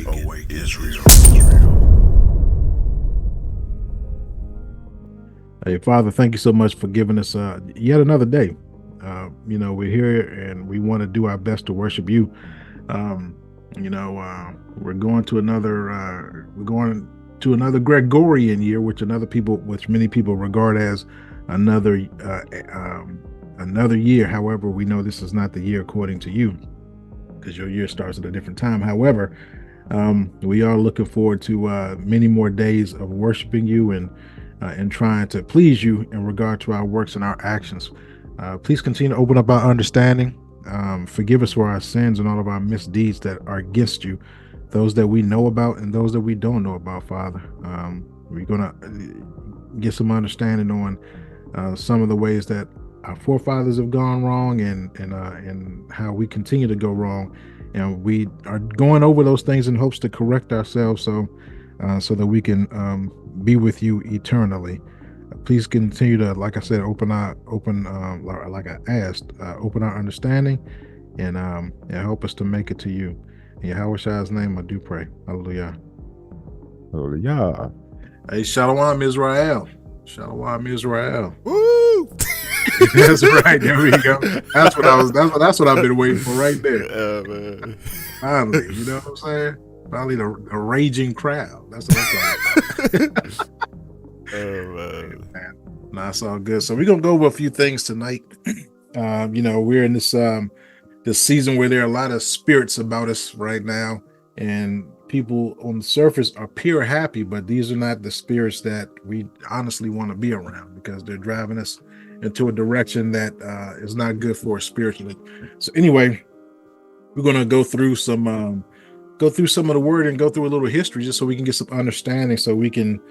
Awaken Israel. Hey, Father, thank you so much for giving us yet another day. We're here and we want to do our best to worship you. Um, we're going to another Gregorian year, which many people regard as another another year. However, we know this is not the year according to you, because your year starts at a different time. However, we are looking forward to many more days of worshiping you and trying to please you in regard to our works and our actions. Please continue to open up our understanding. Forgive us for our sins and all of our misdeeds that are against you, those that we know about and those that we don't know about, Father. We're going to get some understanding on some of the ways that our forefathers have gone wrong and how we continue to go wrong. And we are going over those things in hopes to correct ourselves so that we can be with you eternally. Please continue to, like I said, open our understanding and help us to make it to you. In Yahweh Shai's name, I do pray. Hallelujah. Hallelujah. Hey, Shalom Israel. Shalom Israel. Woo! That's right. There we go. That's what I've been waiting for right there. Man. Finally, you know what I'm saying? Finally, the raging crowd. That's what I'm talking about. Man. Nah, it's all good. So we're gonna go over a few things tonight. We're in this season where there are a lot of spirits about us right now, and people on the surface appear happy, but these are not the spirits that we honestly want to be around, because they're driving us into a direction that is not good for us spiritually. So anyway, we're gonna go through some of the word and go through a little history just so we can get some understanding, so we can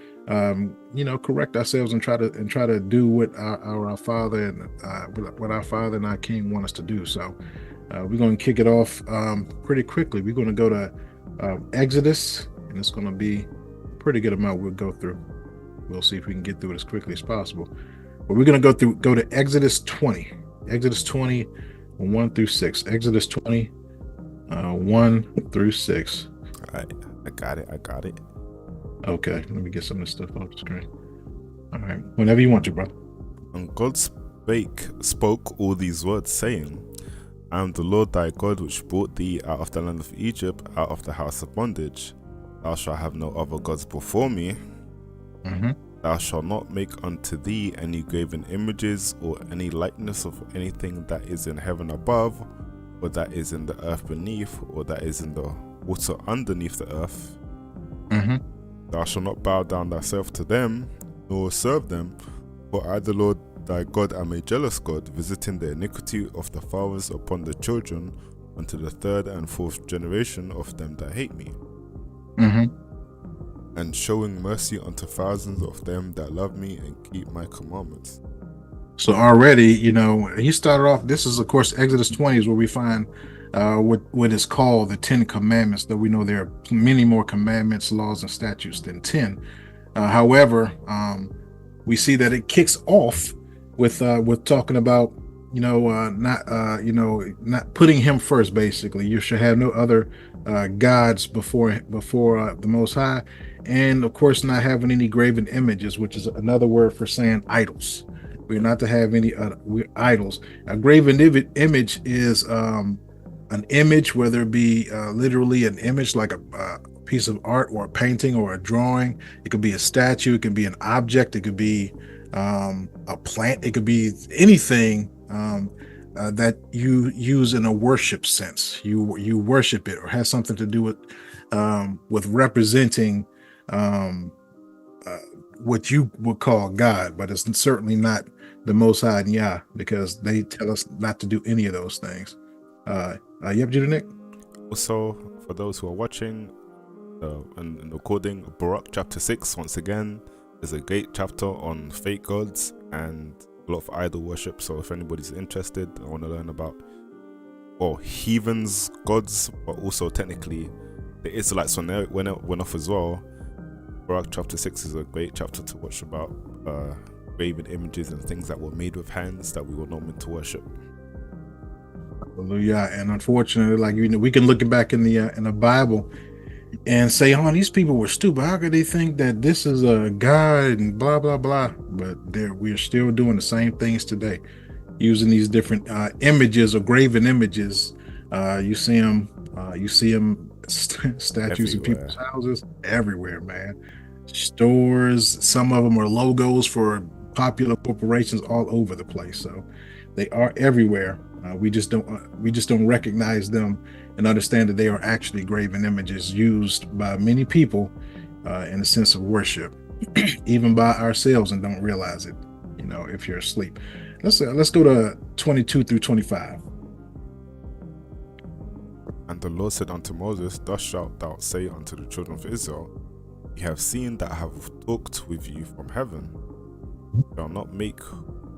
correct ourselves and try to do what our Father and what our Father and our King want us to do. So we're going to kick it off pretty quickly. We're going to go to Exodus, and it's going to be a pretty good amount we'll go through. We'll see if we can get through it as quickly as possible. But we're going to go to Exodus 20. Exodus 20, 1 through 6. Exodus 20, 1 through 6. All right. I got it. Okay, let me get some of this stuff off the screen. All right, whenever you want to, brother. And God spoke all these words, saying, I am the Lord thy God, which brought thee out of the land of Egypt, out of the house of bondage. Thou shalt have no other gods before me. Mm-hmm. Thou shalt not make unto thee any graven images or any likeness of anything that is in heaven above, or that is in the earth beneath, or that is in the water underneath the earth. Mm-hmm. Thou shalt not bow down thyself to them, nor serve them, for I, the Lord thy God, am a jealous God, visiting the iniquity of the fathers upon the children, unto the third and fourth generation of them that hate me. Mm-hmm. And showing mercy unto thousands of them that love me and keep my commandments. So already, he started off, this is, of course, Exodus 20 is where we find what is called the 10 Commandments, though we know there are many more commandments, laws, and statutes than 10. However, we see that it kicks off with talking about, not putting him first, basically. You should have no other gods before the Most High, and of course not having any graven images, which is another word for saying idols. We're not to have any idols. A graven image is an image, whether it be literally an image like a piece of art or a painting or a drawing. It could be a statue, it could be an object, it could be a plant, it could be anything that you use in a worship sense. You worship it, or has something to do with representing what you would call God, but it's certainly not the Most High and Yah, because they tell us not to do any of those things. Yep, Judah Nick. Also, for those who are watching and recording, Baruch chapter 6, once again, is a great chapter on fake gods and a lot of idol worship. So if anybody's interested, I want to learn about heathens gods, but also technically the Israelites when it went off as well. Baruch chapter 6 is a great chapter to watch about graven images and things that were made with hands that we were not meant to worship. Hallelujah. And unfortunately, we can look back in the Bible and say, "Oh, these people were stupid. How could they think that this is a God and blah blah blah?" But we're still doing the same things today, using these different images or graven images. You see them. You see them statues in Everywhere. people's houses everywhere, man. Stores. Some of them are logos for popular corporations all over the place. So they are everywhere. We just don't recognize them and understand that they are actually graven images used by many people in a sense of worship, even by ourselves, and don't realize it. You know, if you're asleep. Let's go to 22 through 25. And the Lord said unto Moses, Thus shalt thou say unto the children of Israel, Ye have seen that I have talked with you from heaven. You shall not make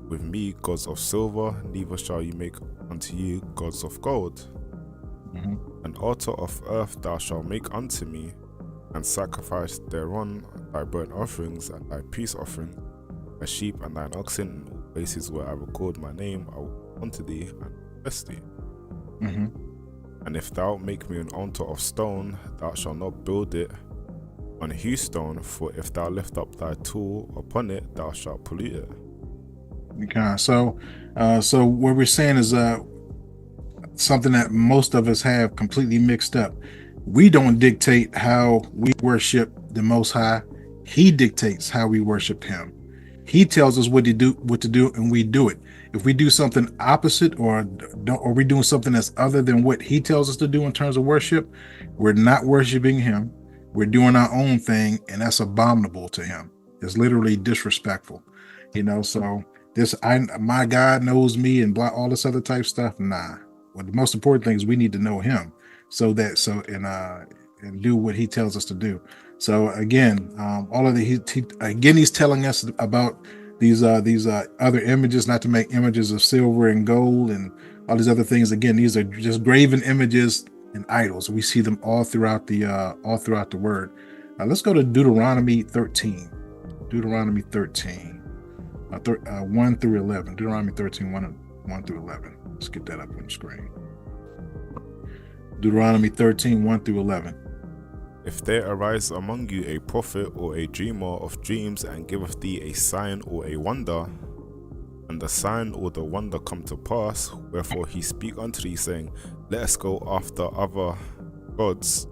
with me gods of silver, neither shall you make unto you gods of gold. An altar of earth thou shalt make unto me, and sacrifice thereon thy burnt offerings and thy peace offering, thy sheep and thine oxen, in all places where I record my name, I will come unto thee and bless thee. And if thou make me an altar of stone, thou shalt not build it on hew stone, for if thou lift up thy tool upon it, thou shalt pollute it. Okay, so what we're saying is something that most of us have completely mixed up. We don't dictate how we worship the Most High. He dictates how we worship Him. He tells us what to do, and we do it. If we do something opposite, or we're doing something that's other than what He tells us to do in terms of worship, we're not worshiping Him. We're doing our own thing, and that's abominable to Him. It's literally disrespectful, you know. So my God knows me and blah, all this other type stuff. Nah. Well, the most important thing is we need to know Him, and do what He tells us to do. So again, all of He's telling us about these other images, not to make images of silver and gold and all these other things. Again, these are just graven images and idols. We see them all throughout the word. Let's go to Deuteronomy 13. Deuteronomy 13, 1 through 11. Deuteronomy 13, 1 through 11. Let's get that up on the screen. Deuteronomy 13, 1 through 11. If there arise among you a prophet or a dreamer of dreams, and giveth thee a sign or a wonder, and the sign or the wonder come to pass, wherefore he speak unto thee, saying, Let us go after other gods,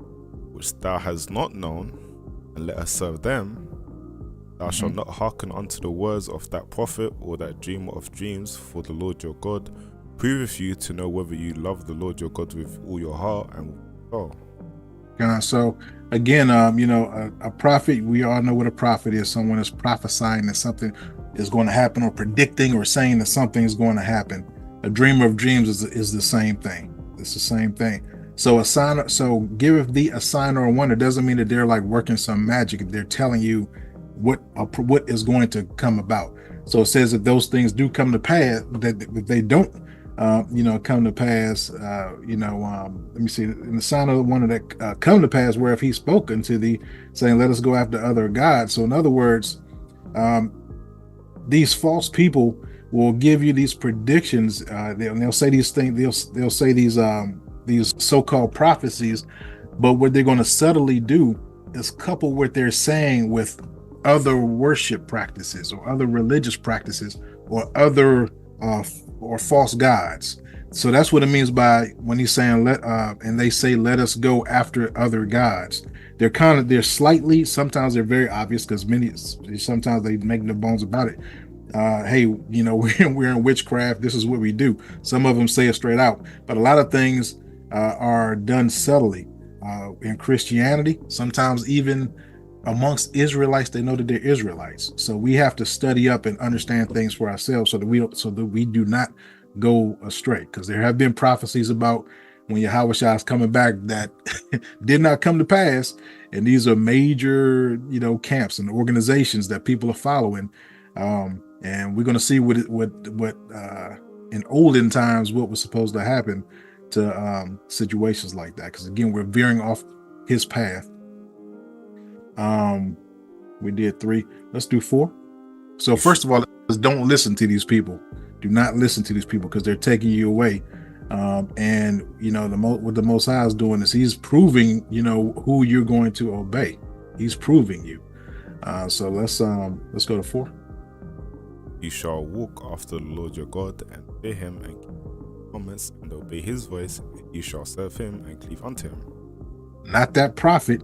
which thou hast not known, and let us serve them, thou shalt not hearken unto the words of that prophet or that dreamer of dreams, for the Lord your God proveth you to know whether you love the Lord your God with all your heart and with all. So again, a prophet, we all know what a prophet is. Someone is prophesying that something is going to happen, or predicting or saying that something is going to happen. A dreamer of dreams is the same thing. It's the same thing. So giveth thee a sign or a wonder doesn't mean that they're like working some magic. They're telling you what is going to come about. So it says that those things do come to pass, that if they don't come to pass, let me see, in the sign of the one that come to pass, where if He's spoken to thee, saying, Let us go after other gods. So in other words, these false people will give you these predictions. They'll say these things. They'll say these so-called prophecies, but what they're going to subtly do is couple what they're saying with other worship practices or other religious practices or other or false gods. So that's what it means by when He's saying and they say, Let us go after other gods. They're slightly, sometimes they're very obvious, because sometimes they make no bones about it. Hey, we're in witchcraft. This is what we do. Some of them say it straight out, but a lot of things are done subtly. In Christianity, sometimes even amongst Israelites, they know that they're Israelites. So we have to study up and understand things for ourselves, so that we do not go astray. Because there have been prophecies about when Yahushua is coming back that did not come to pass, and these are major, camps and organizations that people are following. And we're going to see what in olden times what was supposed to happen to situations like that. Because again, we're veering off His path. We did 3. Let's do 4. So first of all, don't listen to these people. Do not listen to these people, because they're taking you away And what the Most High is doing is He's proving who you're going to obey. He's proving you. So let's go to 4. You shall walk after the Lord your God, and fear him, and keep his commandments, and obey his voice, and you shall serve him and cleave unto him. Not that prophet,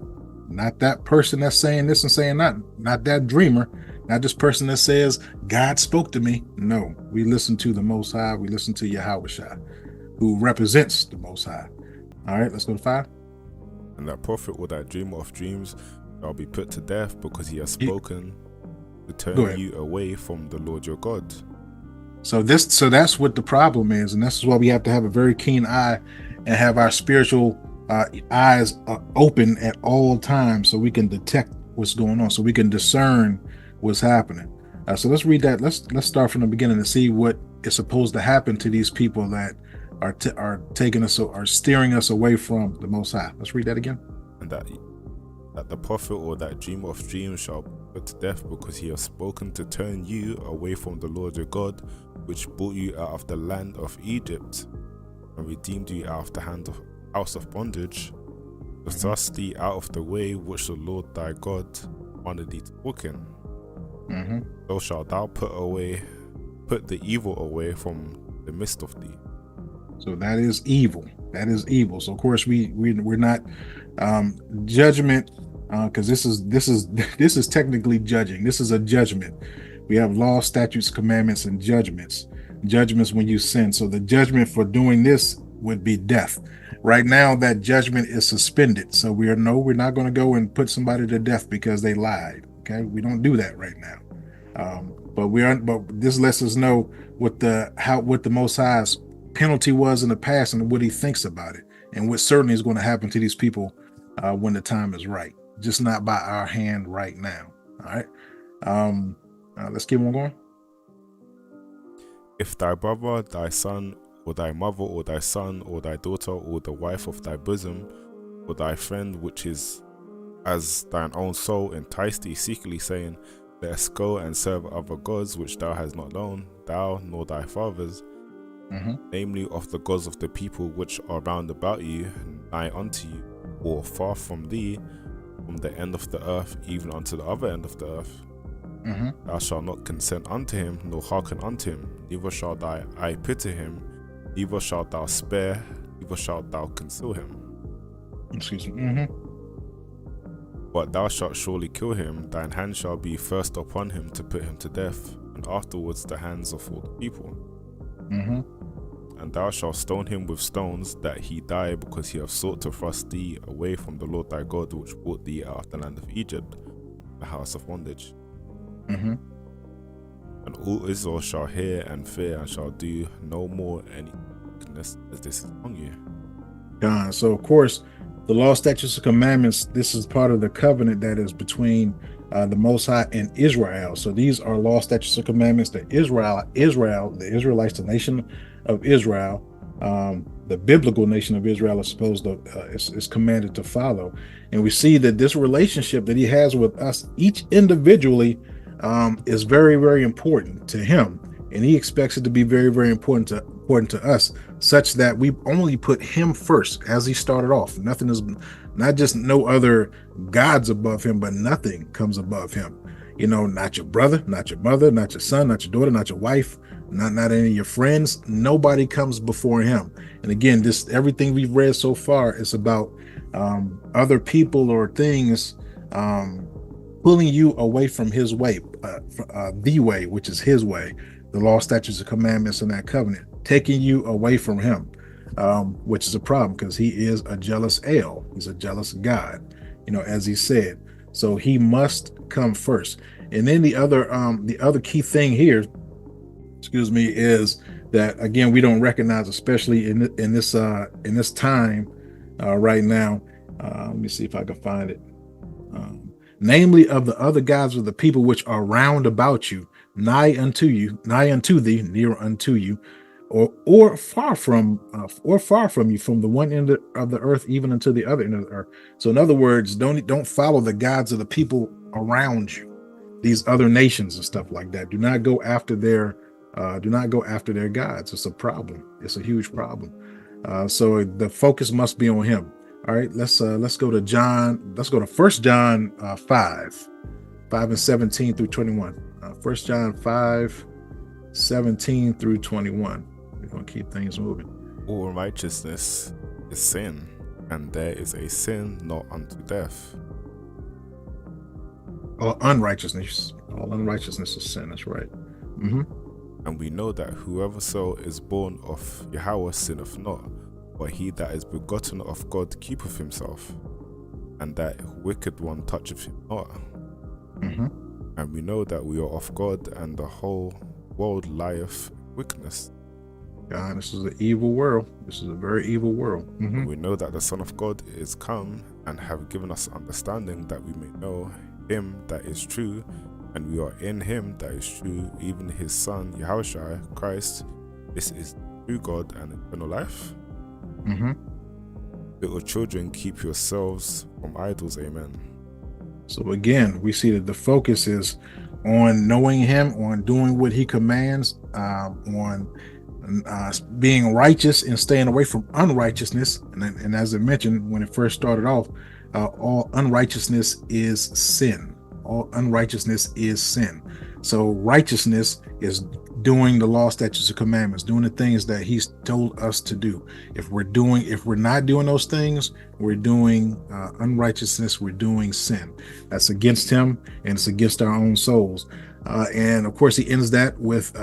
not that person that's saying this and saying that, not that dreamer, not this person that says God spoke to me. No, we listen to the Most High. We listen to Yahushua, who represents the Most High. All right, let's go to 5. And that prophet or that dreamer of dreams shall be put to death, because he has spoken to turn you away from the Lord your God. So that's what the problem is, and this is why we have to have a very keen eye and have our spiritual eyes open at all times, so we can detect what's going on, so we can discern what's happening. So let's read that. Let's start from the beginning and see what is supposed to happen to these people that are taking us, are steering us away from the Most High. Let's read that again. And that the prophet or that dreamer of dreams shall be put to death, because he has spoken to turn you away from the Lord your God, which brought you out of the land of Egypt, and redeemed you out of the house of bondage, to thrust thee out of the way which the Lord thy God wanted thee to walk in. So shalt thou put the evil away from the midst of thee. So that is evil. That is evil. So of course we're not judgment, because this is technically judging. This is a judgment. We have law, statutes, commandments, and judgments. Judgments when you sin. So the judgment for doing this would be death. Right now, that judgment is suspended. So we're not going to go and put somebody to death because they lied. Okay, we don't do that right now. But this lets us know what the Most High's penalty was in the past, and what He thinks about it, and what certainly is going to happen to these people when the time is right. Just not by our hand right now. All right. Let's keep on going. If thy brother, thy son, or thy mother, or thy son, or thy daughter, or the wife of thy bosom, or thy friend, which is as thine own soul, entice thee secretly, saying, Let us go and serve other gods which thou hast not known, thou nor thy fathers, namely of the gods of the people which are round about you, nigh unto you, or far from thee, from the end of the earth even unto the other end of the earth. Thou shalt not consent unto him, nor hearken unto him, neither shalt thy eye pity him, neither shalt thou spare, neither shalt thou conceal him. Excuse me. But thou shalt surely kill him, thine hand shall be first upon him to put him to death, and afterwards the hands of all the people. And thou shalt stone him with stones, that he die, because he hath sought to thrust thee away from the Lord thy God, which brought thee out of the land of Egypt, the house of bondage. And all Israel shall hear and fear, and shall do no more any wickedness as this is among you. So of course, the law, statutes, and commandments, this is part of the covenant that is between the Most High and Israel. So these are law, statutes, and commandments that the Israelites, the nation of Israel, the biblical nation of Israel is supposed to is commanded to follow. And we see that this relationship that He has with us, each individually, is very, very important to Him, and He expects it to be very, very important to us, such that we only put Him first, as He started off. Nothing is, not just no other gods above Him, but nothing comes above Him. Not your brother, not your mother, not your son, not your daughter, not your wife, not any of your friends. Nobody comes before Him. And again, everything we've read so far is about other people or things pulling you away from His way, the way, which is His way, the law, statutes, and commandments in that covenant, taking you away from Him, which is a problem, because He is a jealous El. He's a jealous God, as He said. So He must come first. And then the other key thing here, is that, again, we don't recognize, especially in this time right now. Let me see if I can find it. Namely of the other gods of the people which are round about you, nigh unto thee, near unto you, or far from you, from the one end of the earth even unto the other end of the earth. So in other words, don't follow the gods of the people around you, these other nations and stuff like that. Do not go after their gods. It's a problem. It's a huge problem. So the focus must be on him. All right, let's go to John. Let's go to First John 5:17 through 21. 1 John 5:17 through 21. We're gonna keep things moving. All righteousness is sin, and there is a sin not unto death. All unrighteousness is sin. That's right. And we know that whoever so is born of Yahweh sinneth not, but he that is begotten of God keepeth himself, and that wicked one toucheth him not. And we know that we are of God, and the whole world lieth in wickedness. God, this is an evil world. This is a very evil world. And we know that the Son of God is come and have given us understanding that we may know him that is true, and we are in him that is true, even his Son, Yahushua Christ. This is true God and eternal life. Little children, keep yourselves from idols. Amen. So again, we see that the focus is on knowing him, on doing what he commands, on being righteous and staying away from unrighteousness. And as I mentioned when it first started off, all unrighteousness is sin. All unrighteousness is sin. So righteousness is doing the law, statutes, and commandments, doing the things that he's told us to do. If we're not doing those things, we're doing unrighteousness, we're doing sin. That's against him, and it's against our own souls. And of course, he ends that with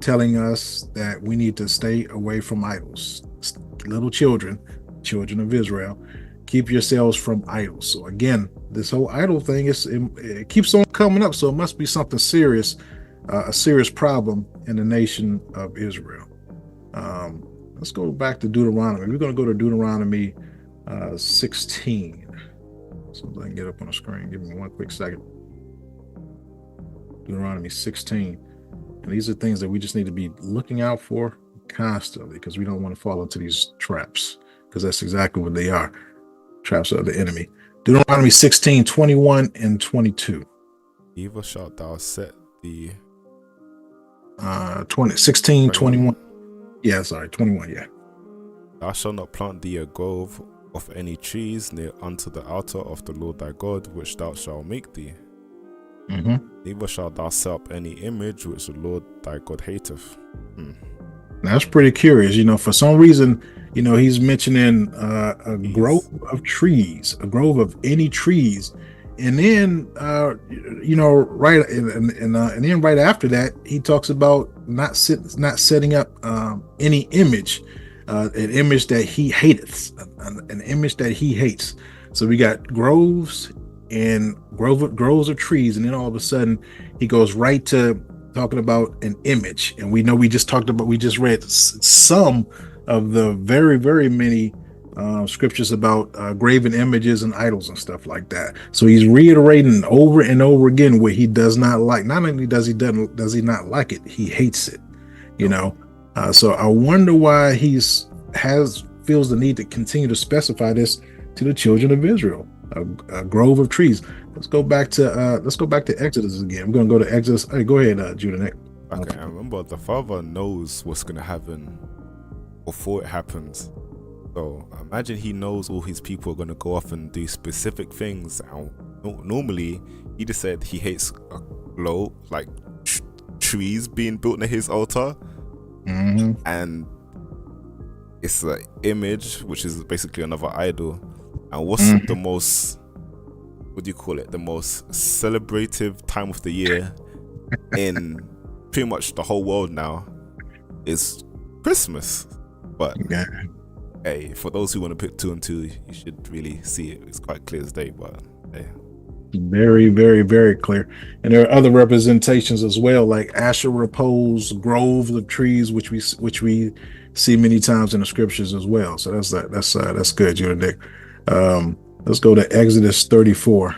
telling us that we need to stay away from idols. Little children of Israel, keep yourselves from idols. So again, this whole idol thing it keeps on coming up. So it must be something serious, a serious problem in the nation of Israel. Let's go back to Deuteronomy. We're going to go to Deuteronomy 16. So I can get up on the screen. Give me one quick second. Deuteronomy 16. And these are things that we just need to be looking out for constantly, because we don't want to fall into these traps, because that's exactly what they are. Traps of the enemy. Deuteronomy 16, 21 and 22. Neither shalt thou set the 16, 21. Yeah, sorry, 21, yeah. Thou shalt not plant thee a grove of any trees near unto the altar of the Lord thy God, which thou shalt make thee. Neither shalt thou set up any image which the Lord thy God hateth. Now, that's pretty curious. For some reason, he's mentioning a grove of trees, a grove of any trees. And then, right, and then right after that, he talks about not setting up any image, an image that he hateth, an image that he hates. So we got groves and groves of trees, and then all of a sudden he goes right to talking about an image. And we know we just read some of the very, very many scriptures about graven images and idols and stuff like that. So he's reiterating over and over again what he does not like. Not only does he not like it, he hates it. So I wonder why feels the need to continue to specify this to the children of Israel. A grove of trees. Let's go back to Exodus again. We're gonna go to Exodus. Hey, go ahead, Judah. Okay, I remember the Father knows what's gonna happen before it happens. So imagine he knows all his people are gonna go off and do specific things. And normally, he just said he hates trees being built near his altar, and it's an image, which is basically another idol. And what's the most, the most celebrative time of the year in pretty much the whole world now is Christmas. But hey, for those who want to put two and two, you should really see it. It's quite clear as day, but hey. Very, very, very clear. And there are other representations as well, like Asherah poles, groves of trees, which we see many times in the scriptures as well. So that's good, Judah Nick. Let's go to Exodus 34.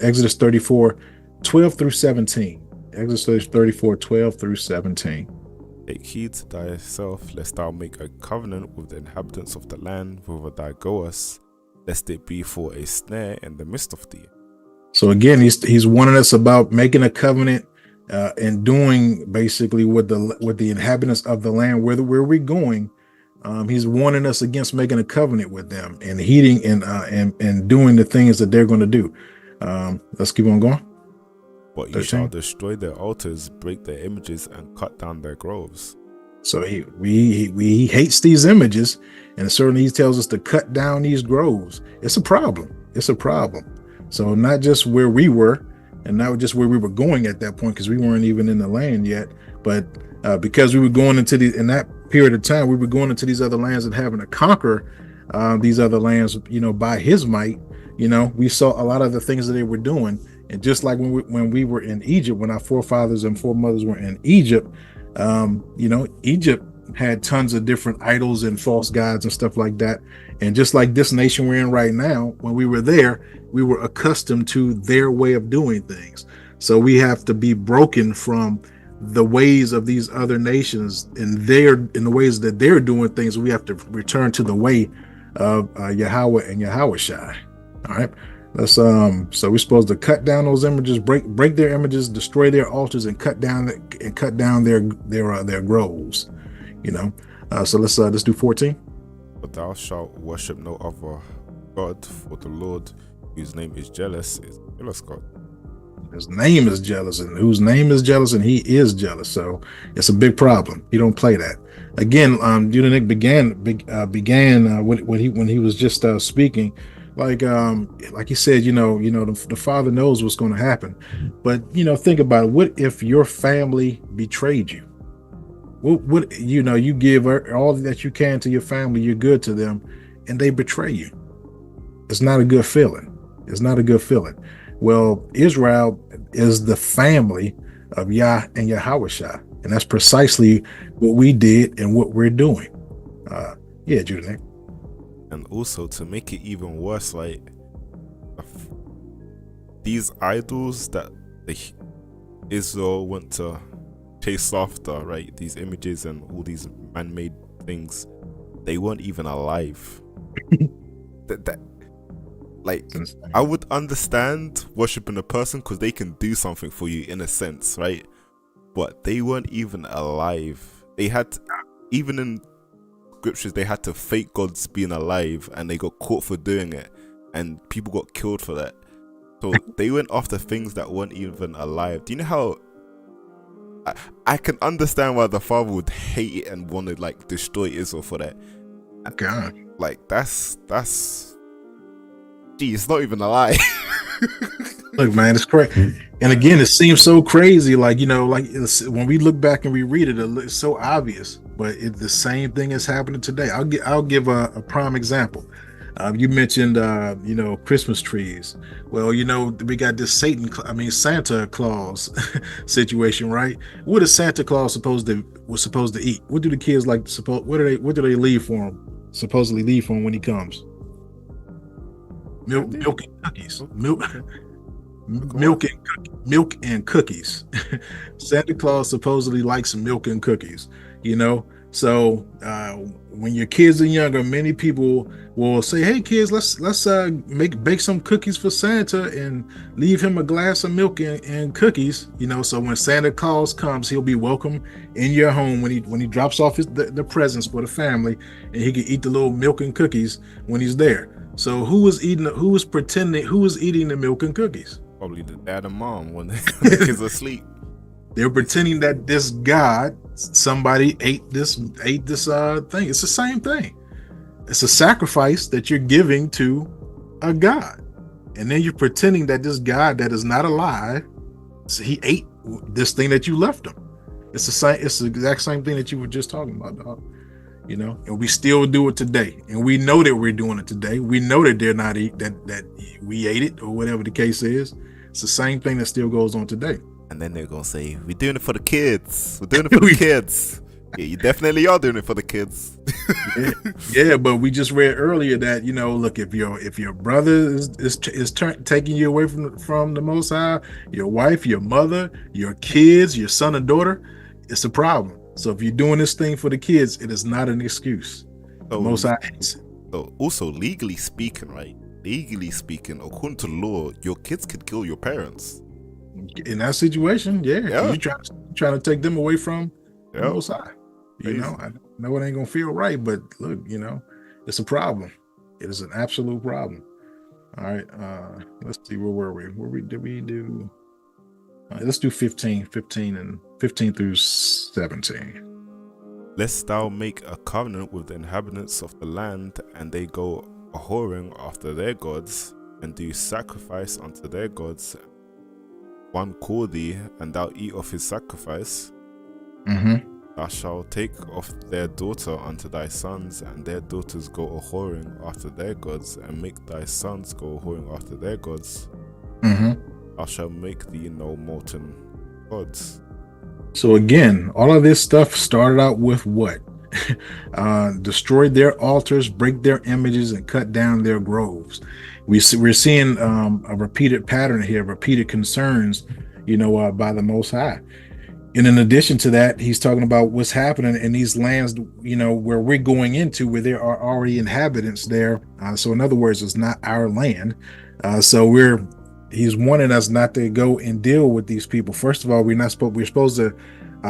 Exodus 34, 12 through 17. Exodus 34, 12 through 17. Take heed to thyself, lest thou make a covenant with the inhabitants of the land whither thou goest, lest it be for a snare in the midst of thee. So again, he's warning us about making a covenant and doing basically with the inhabitants of the land where we're going. He's warning us against making a covenant with them and heeding and doing the things that they're going to do. Let's keep on going. But you shall destroy their altars, break their images, and cut down their groves. So he hates these images, and certainly he tells us to cut down these groves. It's a problem. It's a problem. So not just where we were, and not just where we were going at that point, because we weren't even in the land yet, but because we were going into in that period of time, we were going into these other lands and having to conquer these other lands, by his might. We saw a lot of the things that they were doing. And just like when we were in Egypt, when our forefathers and foremothers were in Egypt, Egypt had tons of different idols and false gods and stuff like that. And just like this nation we're in right now, when we were there, we were accustomed to their way of doing things. So we have to be broken from the ways of these other nations in the ways that they're doing things. We have to return to the way of Yahweh and Yahushai. All right. So we're supposed to cut down those images, break their images, destroy their altars, and cut down their groves. So let's do 14. But thou shalt worship no other God, for the Lord, whose name is jealous, is a jealous God. His name is jealous, and whose name is jealous, and he is jealous. So it's a big problem. He don't play that. Again, Judah began when he was just speaking. Like he said, the Father knows what's going to happen. But think about it. What if your family betrayed you? What you give all that you can to your family, you're good to them, and they betray you. It's not a good feeling. It's not a good feeling. Well, Israel is the family of Yah and Yahushua, and that's precisely what we did and what we're doing. Judah. And also, to make it even worse, like these idols that Israel went to chase after, right? These images and all these man-made things, they weren't even alive. I would understand worshiping a person because they can do something for you in a sense, right? But they weren't even alive. They had, even in scriptures, they had to fake gods being alive, and they got caught for doing it, and people got killed for that. So they went after things that weren't even alive. Do you know how I can understand why the Father would hate it and want to destroy Israel for that? God, that's gee, it's not even a lie. Look, man, it's crazy. And again, it seems so crazy. When we look back and we read it, it's so obvious. But the same thing is happening today. I'll give a prime example. You mentioned, Christmas trees. Well, we got this Santa Claus situation, right? What is Santa Claus supposed to eat? What do the kids what do they leave for him? Supposedly leave for him when he comes? Milk and cookies. Milk and cookies. Santa Claus supposedly likes milk and cookies. So when your kids are younger, many people will say, "Hey, kids, let's bake some cookies for Santa and leave him a glass of milk and cookies." So when Santa Claus comes, he'll be welcome in your home when he drops off the presents for the family, and he can eat the little milk and cookies when he's there. So who was eating the milk and cookies? Probably the dad and mom when the kids are asleep. They're pretending that this God, somebody ate this thing. It's the same thing. It's a sacrifice that you're giving to a God. And then you're pretending that this God that is not alive, so he ate this thing that you left him. It's the exact same thing that you were just talking about, dog. And we still do it today. And we know that we're doing it today. We know that they're not that we ate it or whatever the case is. It's the same thing that still goes on today. And then they're gonna say, "We're doing it for the kids. We're doing it for the kids." Yeah, you definitely are doing it for the kids. yeah, but we just read earlier that look, if your brother is taking you away from the Most High, your wife, your mother, your kids, your son and daughter, it's a problem. So if you're doing this thing for the kids, it is not an excuse. So, Most High hates it. So also, legally speaking, right? Legally speaking, according to law, your kids could kill your parents. In that situation, yeah. You're trying to take them away from the Most High. know it ain't gonna feel right, but look, it's a problem. It is an absolute problem. All right. Let's see, where were we? Did we do let's do 15 and 15 through 17. Lest thou make a covenant with the inhabitants of the land, and they go a whoring after their gods, and do sacrifice unto their gods. One call thee, and thou eat of his sacrifice. Mm-hmm. Thou shalt take of their daughter unto thy sons, and their daughters go a whoring after their gods, and make thy sons go a whoring after their gods. Mm-hmm. Thou shalt make thee no molten gods. So again, all of this stuff started out with what? Destroyed their altars, break their images, and cut down their groves. We're seeing a repeated pattern here, repeated concerns, by the Most High. And in addition to that, he's talking about what's happening in these lands, where we're going into, where there are already inhabitants there. So in other words, it's not our land. He's wanting us not to go and deal with these people. First of all, we're supposed to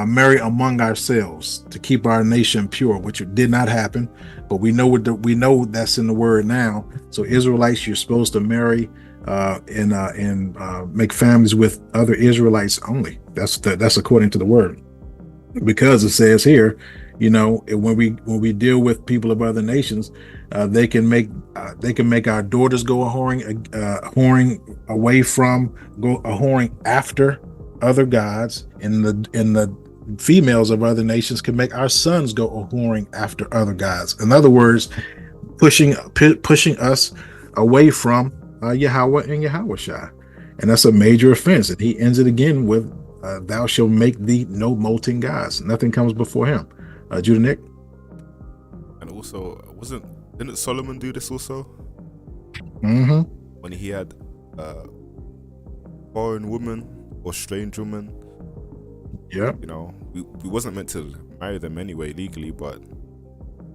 marry among ourselves to keep our nation pure, which did not happen. But we know we know that's in the word now. So Israelites, you're supposed to marry and make families with other Israelites only. That's according to the word, because it says here, when we deal with people of other nations, they can make our daughters go a whoring away from, go a whoring after other gods, and the females of other nations can make our sons go a whoring after other gods. In other words, pushing us away from Yahweh and Yahushua, and that's a major offense. And he ends it again with, "Thou shalt make thee no molten gods." Nothing comes before him. Judah Nick. And also, didn't Solomon do this also? Mm-hmm. When he had foreign woman or strange woman. Yeah. We wasn't meant to marry them anyway legally, but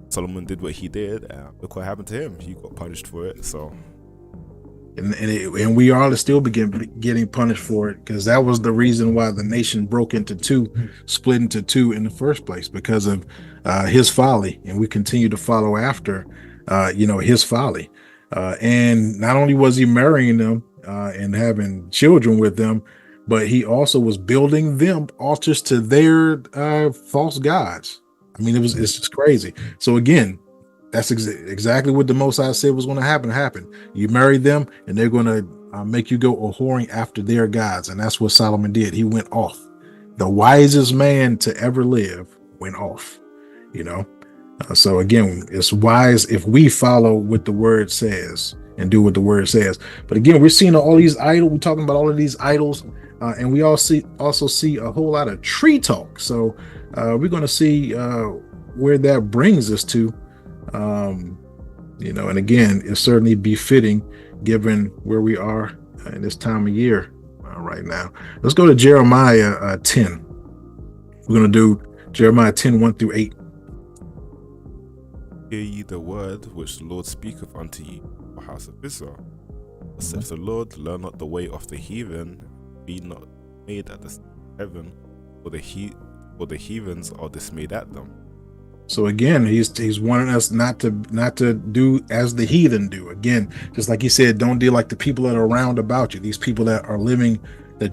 Solomon did what he did, and look what happened to him. He got punished for it. So. And we are still getting punished for it, because that was the reason why the nation broke into two, split into two in the first place, because of his folly, and we continue to follow after his folly. And not only was he marrying them and having children with them, but he also was building them altars to their false gods. I mean, it's just crazy. So again, that's exactly what the Most High said was going to happen. You marry them, and they're going to make you go a whoring after their gods. And that's what Solomon did. He went off. The wisest man to ever live went off, So again, it's wise if we follow what the word says and do what the word says. But again, we're seeing all these idols. We're talking about all of these idols, and we also see a whole lot of tree talk. So we're going to see where that brings us to. And again, it's certainly befitting given where we are in this time of year right now. Let's go to Jeremiah 10. We're going to do Jeremiah 10, 1 through 8. Hear ye the word which the Lord speaketh unto you, O house of Israel. Thus saith the Lord, learn not the way of the heathen, be not made at the heaven, for the heathens are dismayed at them. So again, he's wanting us not to do as the heathen do. Again, just like he said, don't deal like the people that are around about you. These people that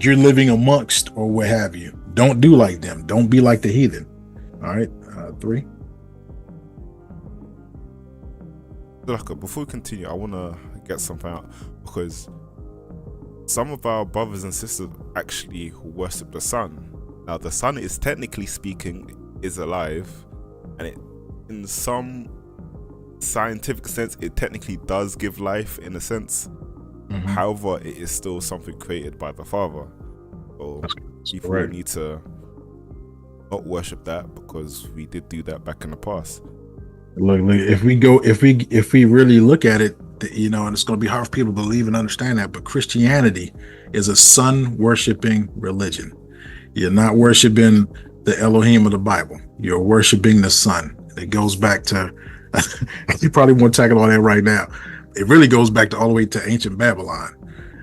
you're living amongst, or what have you. Don't do like them. Don't be like the heathen. All right, 3. Before we continue, I want to get something out, because some of our brothers and sisters actually worship the sun. Now, the sun is technically speaking is alive. And in some scientific sense, it technically does give life in a sense. Mm-hmm. However, it is still something created by the Father. So people need to not worship that, because we did do that back in the past. Look, if we really look at it, and it's going to be hard for people to believe and understand that, but Christianity is a sun worshiping religion. You're not worshiping the Elohim of the Bible. You're worshiping the sun. It goes back to, you probably won't tackle all that right now. It really goes back all the way to ancient Babylon.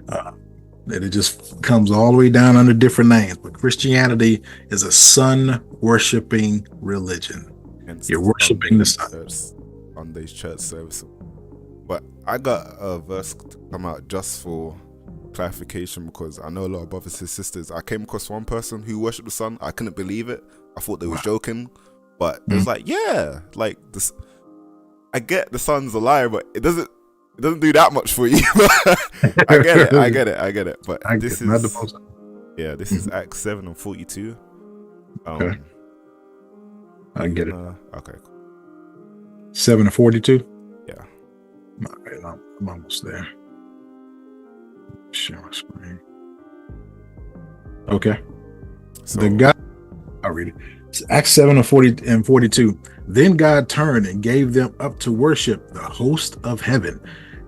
And it just comes all the way down under different names. But Christianity is a sun worshiping religion. Hence You're the worshiping the sun. Sunday's church service. But I got a verse to come out just for clarification, because I know a lot of brothers and sisters. I came across one person who worshipped the sun. I couldn't believe it. I thought they was joking, but it was like, yeah, like this. I get the sun's a liar, but it doesn't do that much for you. I get it. But this is Acts 7:42. Okay. I get it. Okay. 7:42. Yeah. All right, I'm almost there. Share my screen. Okay. So I'll read it. It's Acts 7:40-42. Then God turned and gave them up to worship the host of heaven,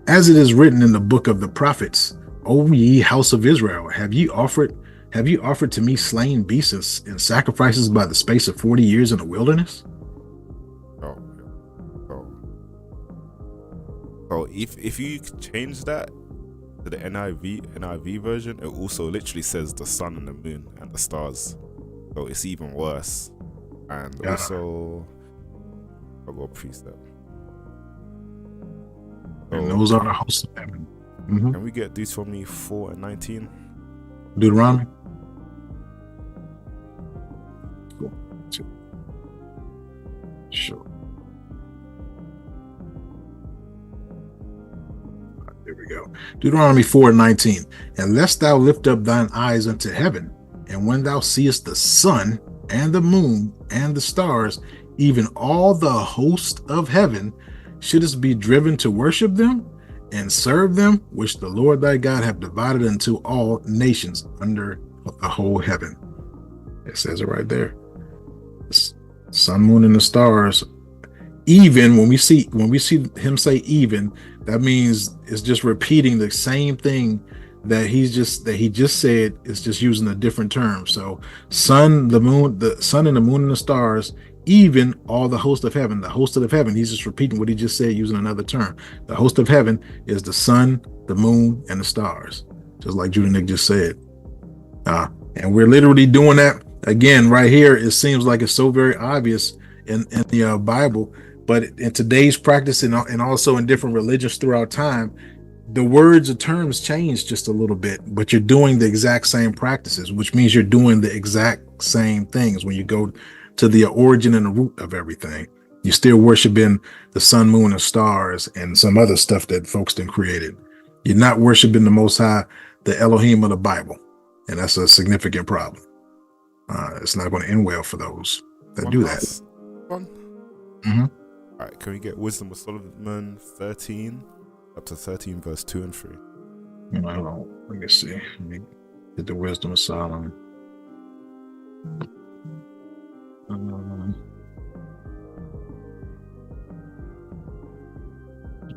as it is written in the book of the prophets. O ye house of Israel, have ye offered to me slain beasts and sacrifices by the space of 40 years in the wilderness? So if you change that to the NIV version, it also literally says the sun and the moon and the stars. So it's even worse. And also, I'll go precept. And those are the hosts of heaven. Can we get Deuteronomy 4:19? Deuteronomy? Sure. There we go. Deuteronomy 4:19. And lest thou lift up thine eyes unto heaven, and when thou seest the sun and the moon and the stars, even all the host of heaven, shouldest be driven to worship them and serve them, which the Lord thy God have divided unto all nations under the whole heaven. It says it right there. Sun, moon, and the stars. Even when we see him say even, that means it's just repeating the same thing that he just said. It's just using a different term. So sun, the sun and the moon and the stars, even all the host of heaven. The host of heaven, he's just repeating what he just said using another term. The host of heaven is the sun, the moon, and the stars, just like Judah Nick just said. And we're literally doing that again right here. It seems like it's so very obvious in the Bible, but in today's practice and also in different religions throughout time, the words or terms change just a little bit, but you're doing the exact same practices, which means you're doing the exact same things. When you go to the origin and the root of everything, you're still worshiping the sun, moon, and stars and some other stuff that folks then created. You're not worshiping the Most High, the Elohim of the Bible, and that's a significant problem. It's not going to end well for those that do that. All right, can we get Wisdom of Solomon 13, up to 13, verse 2 and 3? Hold on. Let me see. Let me get the Wisdom of Solomon.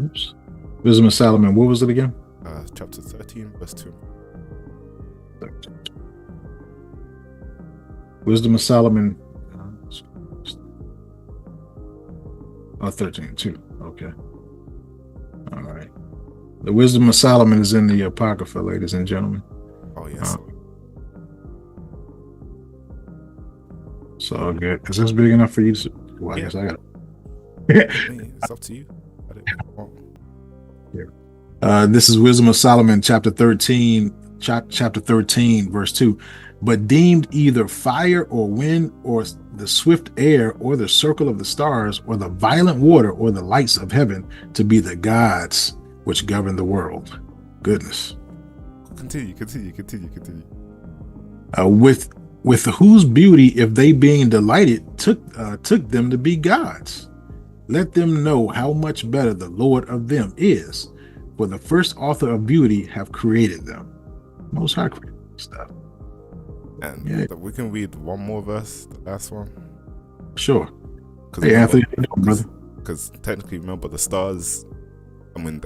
Oops. Wisdom of Solomon. What was it again? Chapter 13, verse 2. Wisdom of Solomon. 13, 2. Okay. All right. The Wisdom of Solomon is in the Apocrypha, ladies and gentlemen. Oh, yes. So good. Is this big enough for you to? Well, I guess I got it. It's up to you. This is Wisdom of Solomon, chapter 13, verse 2. But deemed either fire or wind or the swift air or the circle of the stars or the violent water or the lights of heaven to be the gods which govern the world. Goodness. Continue. With whose beauty, if they being delighted, took them to be gods. Let them know how much better the Lord of them is, for the first author of beauty have created them. Most High created stuff. And we can read one more verse, the last one. Sure. Hey, Anthony, because technically, remember, the stars, I mean,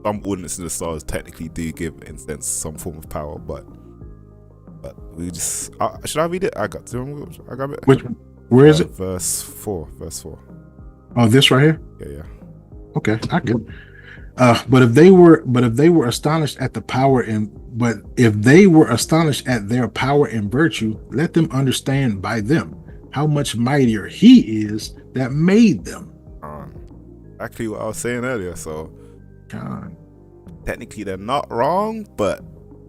some ordinances of the stars technically do give, in a sense, some form of power, but we just, should I read it? I got it. Which, where is it? Verse 4. Oh, this right here? Yeah. Okay, I get it. But if they were astonished at the power if they were astonished at their power and virtue, let them understand by them how much mightier he is that made them. Exactly what I was saying earlier. So God. technically they're not wrong, but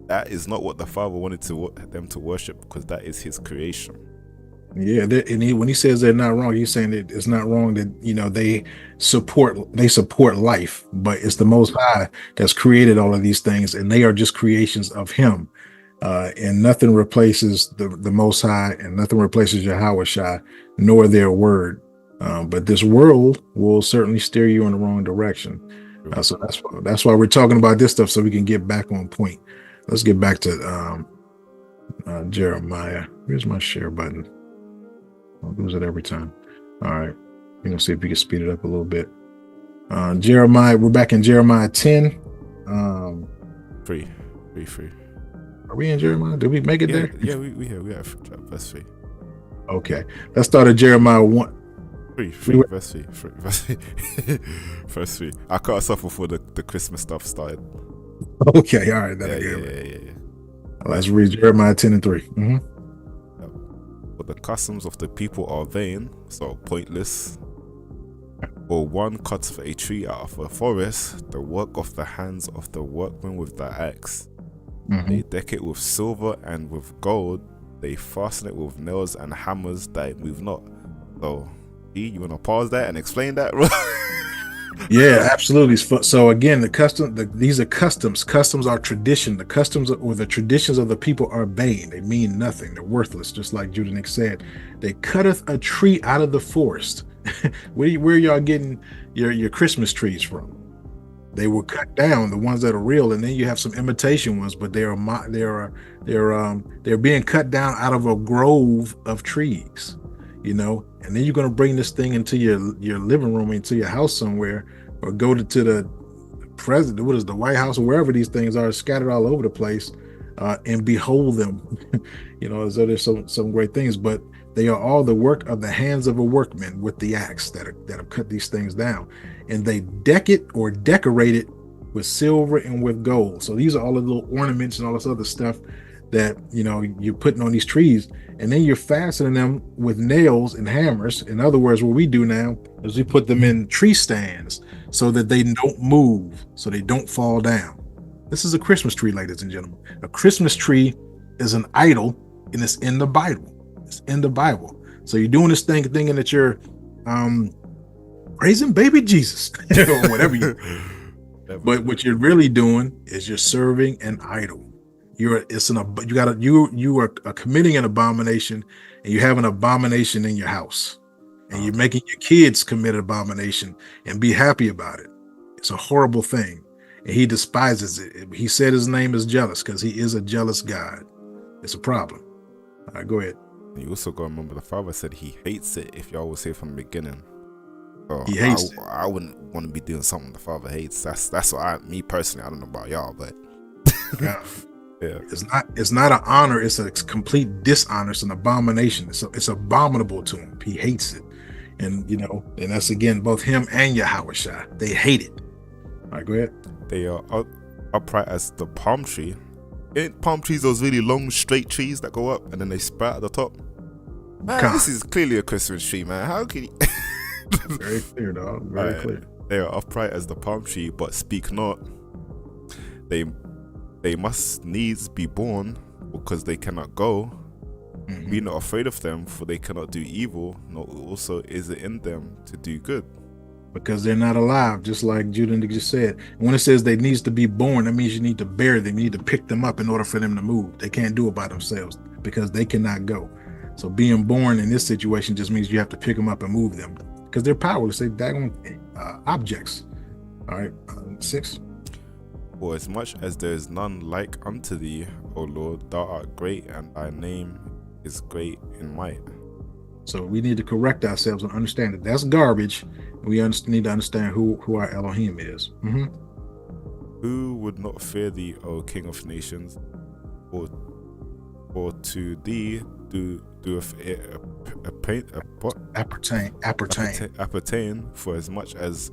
that is not what the Father wanted them to worship, because that is his creation. Yeah, and when he says they're not wrong, he's saying that it's not wrong that they support life, but it's the Most High that's created all of these things, and they are just creations of Him, and nothing replaces the Most High, and nothing replaces Yahweh Shai, nor their word. But this world will certainly steer you in the wrong direction. So that's why we're talking about this stuff, so we can get back on point. Let's get back to Jeremiah. Here's my share button. I'll lose it every time. All right. We're going to see if we can speed it up a little bit. Jeremiah, we're back in Jeremiah 10. Free. Are we in Jeremiah? Did we make it there? Yeah, we have verse 3. Okay. Let's start at Jeremiah 1. Verse 3. Verse 3. I cut us off before the Christmas stuff started. Okay. All right. Yeah. Let's read Jeremiah 10 and 3. Mm-hmm. But the customs of the people are vain, so pointless. For one cuts a tree out of a forest, the work of the hands of the workmen with the axe. Mm-hmm. They deck it with silver and with gold. They fasten it with nails and hammers that it move not. So, you want to pause that and explain that? Yeah, absolutely. So again, these are customs. Customs are tradition. The customs or the traditions of the people are vain. They mean nothing. They're worthless, just like Judah Nick said. They cutteth a tree out of the forest. Where y'all getting your Christmas trees from? They were cut down, the ones that are real, and then you have some imitation ones, but they're being cut down out of a grove of trees. And then you're going to bring this thing into your living room, into your house somewhere, or go to the president, what is the White House, or wherever these things are scattered all over the place, and behold them, as though there's some great things, but they are all the work of the hands of a workman with the axe that have cut these things down, and they deck it or decorate it with silver and with gold. So these are all the little ornaments and all this other stuff that you're putting on these trees, and then you're fastening them with nails and hammers. In other words, what we do now is we put them in tree stands so that they don't move, so they don't fall down. This is a Christmas tree, ladies and gentlemen. A Christmas tree is an idol, and it's in the Bible. It's in the Bible. So you're doing this thing thinking that you're praising baby Jesus or whatever but what you're really doing is you're serving an idol. You are committing an abomination, and you have an abomination in your house, and you're making your kids commit an abomination and be happy about it. It's a horrible thing, and he despises it. He said his name is jealous because he is a jealous God. It's a problem. All right, go ahead. You also got to remember the Father said he hates it, if y'all was here from the beginning. So he hates it. I wouldn't want to be doing something the Father hates. That's what me personally, I don't know about y'all, but yeah. It's not an honor. It's a complete dishonor. It's an abomination. It's abominable to him. He hates it, and and that's again both him and Yahweh Shai. They hate it. All right, go ahead. They are upright as the palm tree. Ain't palm trees those really long straight trees that go up and then they sprout at the top? Man, this is clearly a Christmas tree, man. How can you? Very clear, dog. Very clear. They are upright as the palm tree, but speak not. They must needs be born, because they cannot go. Mm-hmm. Be not afraid of them, for they cannot do evil, nor also is it in them to do good. Because they're not alive, just like Judah just said. And when it says they needs to be born, that means you need to bear them. You need to pick them up in order for them to move. They can't do it by themselves because they cannot go. So being born in this situation just means you have to pick them up and move them because they're powerless. They're daggone objects. All right, 6. For as much as there is none like unto thee, O Lord, thou art great, and thy name is great in might. So we need to correct ourselves and understand that that's garbage. We need to understand who our Elohim is. Mm-hmm. Who would not fear thee, O King of nations? For to thee doeth it appertain, for as much as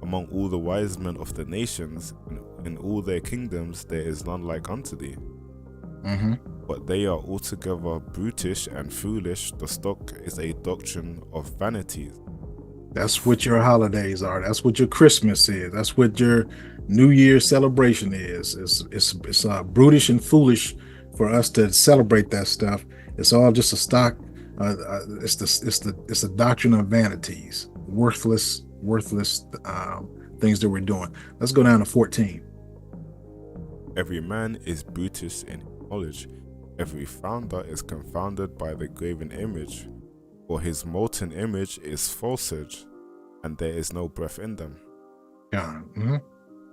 among all the wise men of the nations, in all their kingdoms, there is none like unto thee. Mm-hmm. But they are altogether brutish and foolish. The stock is a doctrine of vanities. That's what your holidays are. That's what your Christmas is. That's what your New Year's celebration is. It's brutish and foolish for us to celebrate that stuff. It's all just a stock. It's the doctrine of vanities, worthless things that we're doing. Let's go down to 14. Every man is brutish in knowledge. Every founder is confounded by the graven image. For his molten image is falsehood, and there is no breath in them. Yeah. Mm-hmm.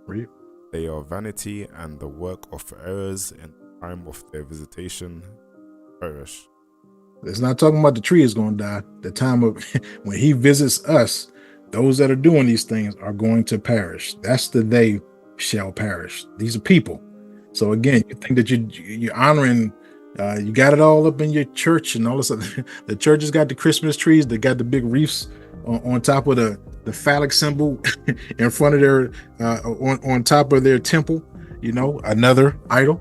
Read. They are vanity and the work of errors. In the time of their visitation perish. It's not talking about the tree is going to die. The time of when he visits us, those that are doing these things are going to perish. That's the they shall perish. These are people. So again, you think that you're honoring. You got it all up in your church and all this other. The church has got the Christmas trees. They got the big wreaths on top of the phallic symbol in front of their on top of their temple. You know, another idol.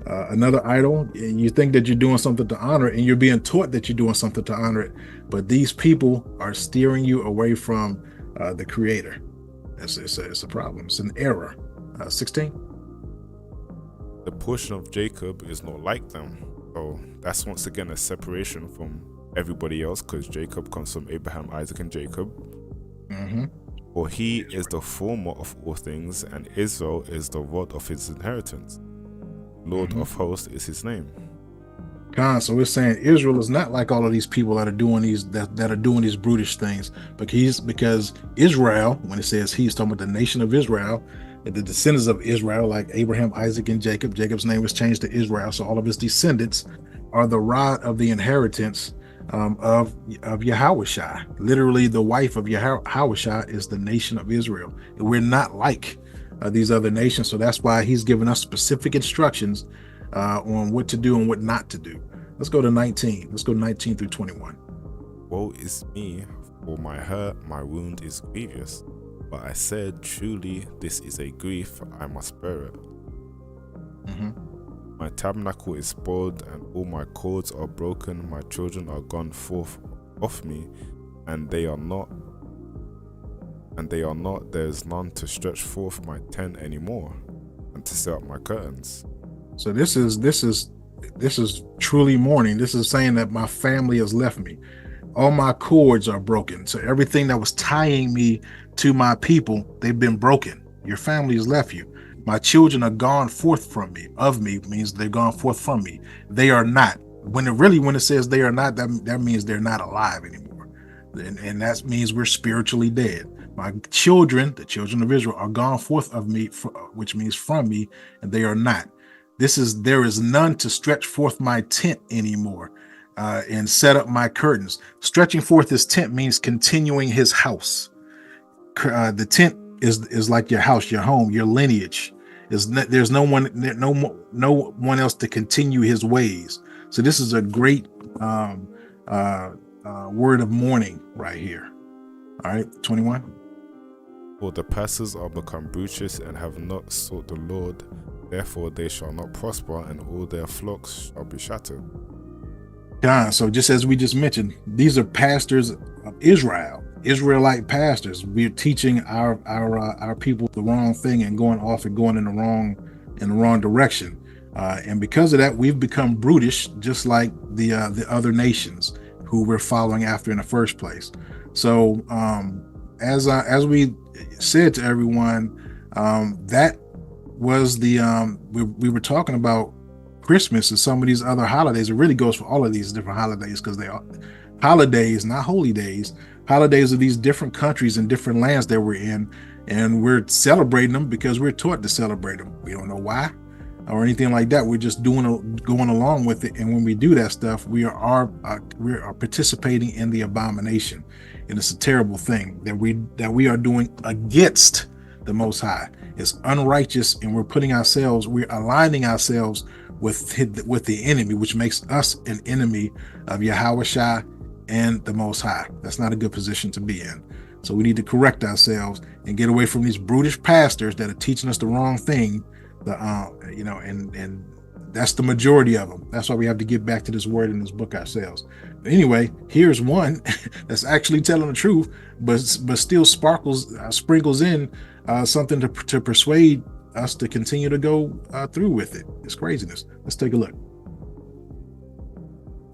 Another idol. And you think that you're doing something to honor it, and you're being taught that you're doing something to honor it. But these people are steering you away from the Creator. It's a problem. It's an error. 16. The portion of Jacob is not like them. So that's once again a separation from everybody else, because Jacob comes from Abraham, Isaac, and Jacob. Mm-hmm. For he is the former of all things, and Israel is the rod of his inheritance. Lord of hosts is his name. So we're saying Israel is not like all of these people that are doing these that are doing these brutish things, because Israel, when it says he's talking about the nation of Israel, the descendants of Israel, like Abraham, Isaac, and Jacob. Jacob's name was changed to Israel, so all of his descendants are the rod of the inheritance of Yahushua. Literally, the wife of Yahushua is the nation of Israel. And we're not like these other nations, so that's why he's given us specific instructions on what to do and what not to do. Let's go to 19. Let's go 19 through 21. Woe is me, for my hurt, my wound is grievous. But I said, truly, this is a grief, I must bear it. Mm-hmm. My tabernacle is spoiled, and all my cords are broken. My children are gone forth off me, and they are not. There is none to stretch forth my tent anymore, and to set up my curtains. So this is truly mourning. This is saying that my family has left me. All my cords are broken. So everything that was tying me to my people, they've been broken. Your family has left you. My children are gone forth from me. Of me means they're gone forth from me. They are not. When it says they are not, that means they're not alive anymore. And that means we're spiritually dead. My children, the children of Israel, are gone forth of me, which means from me, and they are not. There is none to stretch forth my tent anymore. And set up my curtains. Stretching forth his tent means continuing his house. The tent is like your house, your home, your lineage. There's no one else to continue his ways. So this is a great word of mourning right here. All right, 21. For the pastors are become brutish and have not sought the Lord, therefore they shall not prosper, and all their flocks shall be shattered. So just as we just mentioned, these are pastors of Israel, Israelite pastors. We're teaching our people the wrong thing and going in the wrong direction. And because of that, we've become brutish, just like the other nations who we're following after in the first place. So as we said to everyone, that was we were talking about Christmas and some of these other holidays. It really goes for all of these different holidays, because they are holidays, not holy days. Holidays of these different countries and different lands that we're in, and we're celebrating them because we're taught to celebrate them. We don't know why or anything like that. We're just going along with it. And when we do that stuff, we are participating in the abomination, and it's a terrible thing that we are doing against the Most High. It's unrighteous, and we're aligning ourselves with the enemy, which makes us an enemy of Yahushua and the Most High. That's not a good position to be in. So we need to correct ourselves and get away from these brutish pastors that are teaching us the wrong thing, and That's the majority of them. That's why we have to get back to this word in this book ourselves. But anyway, here's one that's actually telling the truth, but still sprinkles in something to persuade us to continue to go through with it. It's craziness. Let's take a look.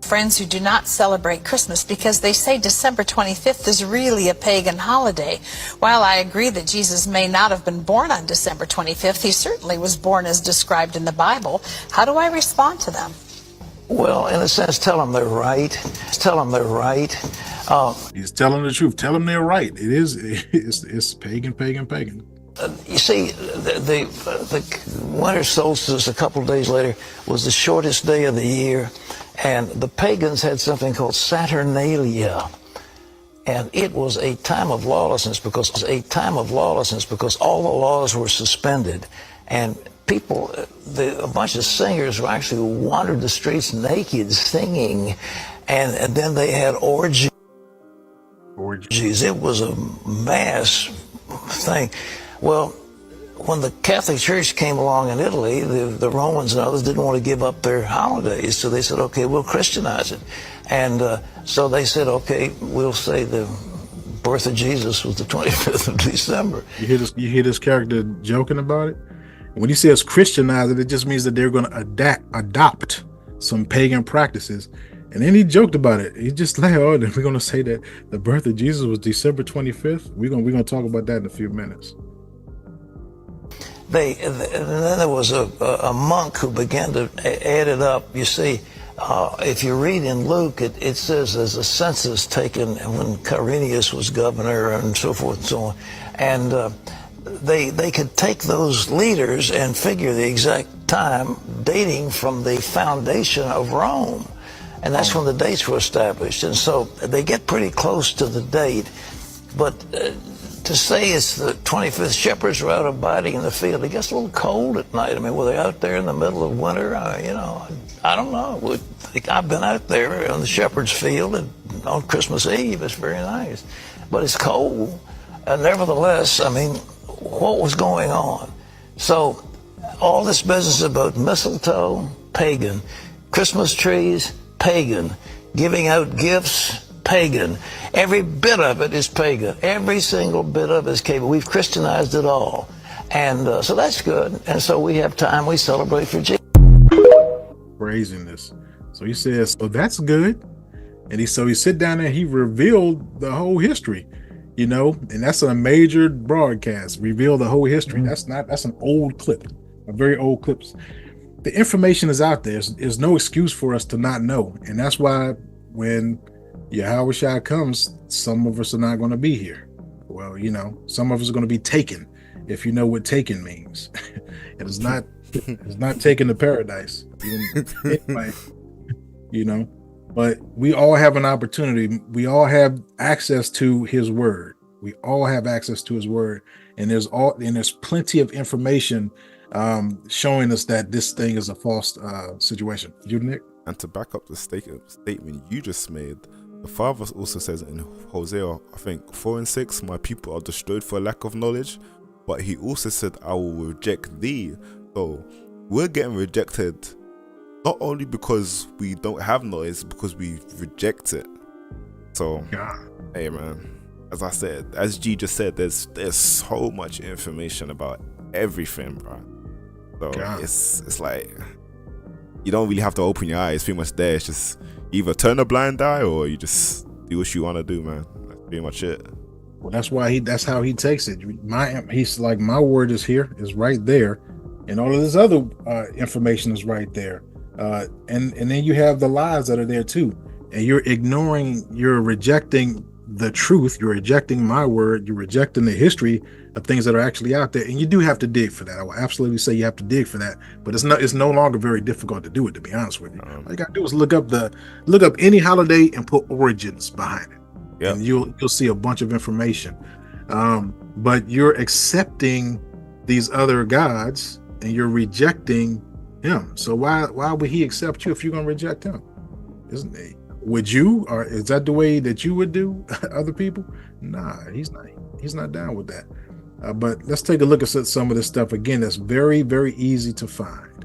Friends who do not celebrate Christmas because they say December 25th is really a pagan holiday. While I agree that Jesus may not have been born on December 25th, he certainly was born as described in the Bible. How do I respond to them? Well, in a sense, tell them they're right. Tell them they're right. He's telling the truth. Tell them they're right. It's pagan. You see, the winter solstice a couple of days later was the shortest day of the year, and the pagans had something called Saturnalia, and it was a time of lawlessness because all the laws were suspended, and people, a bunch of singers actually wandered the streets naked, singing, and then they had orgies. It was a mass thing. Well, when the Catholic Church came along in Italy, the Romans and others didn't want to give up their holidays, so they said, okay, we'll Christianize it. And so they said, okay, we'll say the birth of Jesus was the 25th of December. You hear this character joking about it? When he says Christianize it just means that they're going to adopt some pagan practices. And then he joked about it. He just like, oh, then we're going to say that the birth of Jesus was December 25th. We're going to talk about that in a few minutes. And then there was a monk who began to add it up. You see, if you read in Luke, it says there's a census taken when Quirinius was governor and so forth and so on. And they could take those leaders and figure the exact time dating from the foundation of Rome. And that's when the dates were established. And so they get pretty close to the date. But to say it's the 25th, shepherds were out abiding in the field. It gets a little cold at night. I mean, were they out there in the middle of winter? I don't know. I've been out there on the shepherd's field and on Christmas Eve. It's very nice. But it's cold. Nevertheless, I mean, what was going on? So all this business about mistletoe, pagan. Christmas trees, pagan. Giving out gifts, pagan. Every bit of it is pagan. Every single bit of it is pagan. We've Christianized it all. And so that's good. And so we have time, we celebrate for Jesus. Craziness. So he says, oh, that's good. And he sit down there, he revealed the whole history, and that's a major broadcast, reveal the whole history. Mm-hmm. That's an old clip, a very old clip. The information is out there. There's no excuse for us to not know. And that's why when Yahushua comes, some of us are not going to be here. Well, some of us are going to be taken, if you know what taken means. It is not taken to paradise. But we all have an opportunity. We all have access to his word. We all have access to his word. And there's plenty of information showing us that this thing is a false situation. You, Nick? And to back up the statement you just made, the Father also says in Hosea, I think 4:6, my people are destroyed for lack of knowledge. But he also said, I will reject thee. So we're getting rejected not only because we don't have knowledge, because we reject it. So, hey man, as I said, as G just said, there's so much information about everything, bro. So it's like you don't really have to open your eyes. It's pretty much there. It's just either turn a blind eye or you just do what you want to do, man. That's pretty much it. Well, that's how he takes it. He's like, my word is here, is right there, and all of this other information is right there. And then you have the lies that are there too, and you're rejecting the truth, you're rejecting my word, you're rejecting the history of things that are actually out there, and you do have to dig for that. I will absolutely say you have to dig for that, but it's no longer very difficult to do it, to be honest with you. All you gotta do is look up any holiday and put origins behind it. Yep. And you'll see a bunch of information. But you're accepting these other gods and you're rejecting him. So why would he accept you if you're gonna reject him? Isn't he? Would you, or is that the way that you would do other people? Nah, he's not down with that. But let's take a look at some of this stuff again. That's very, very easy to find.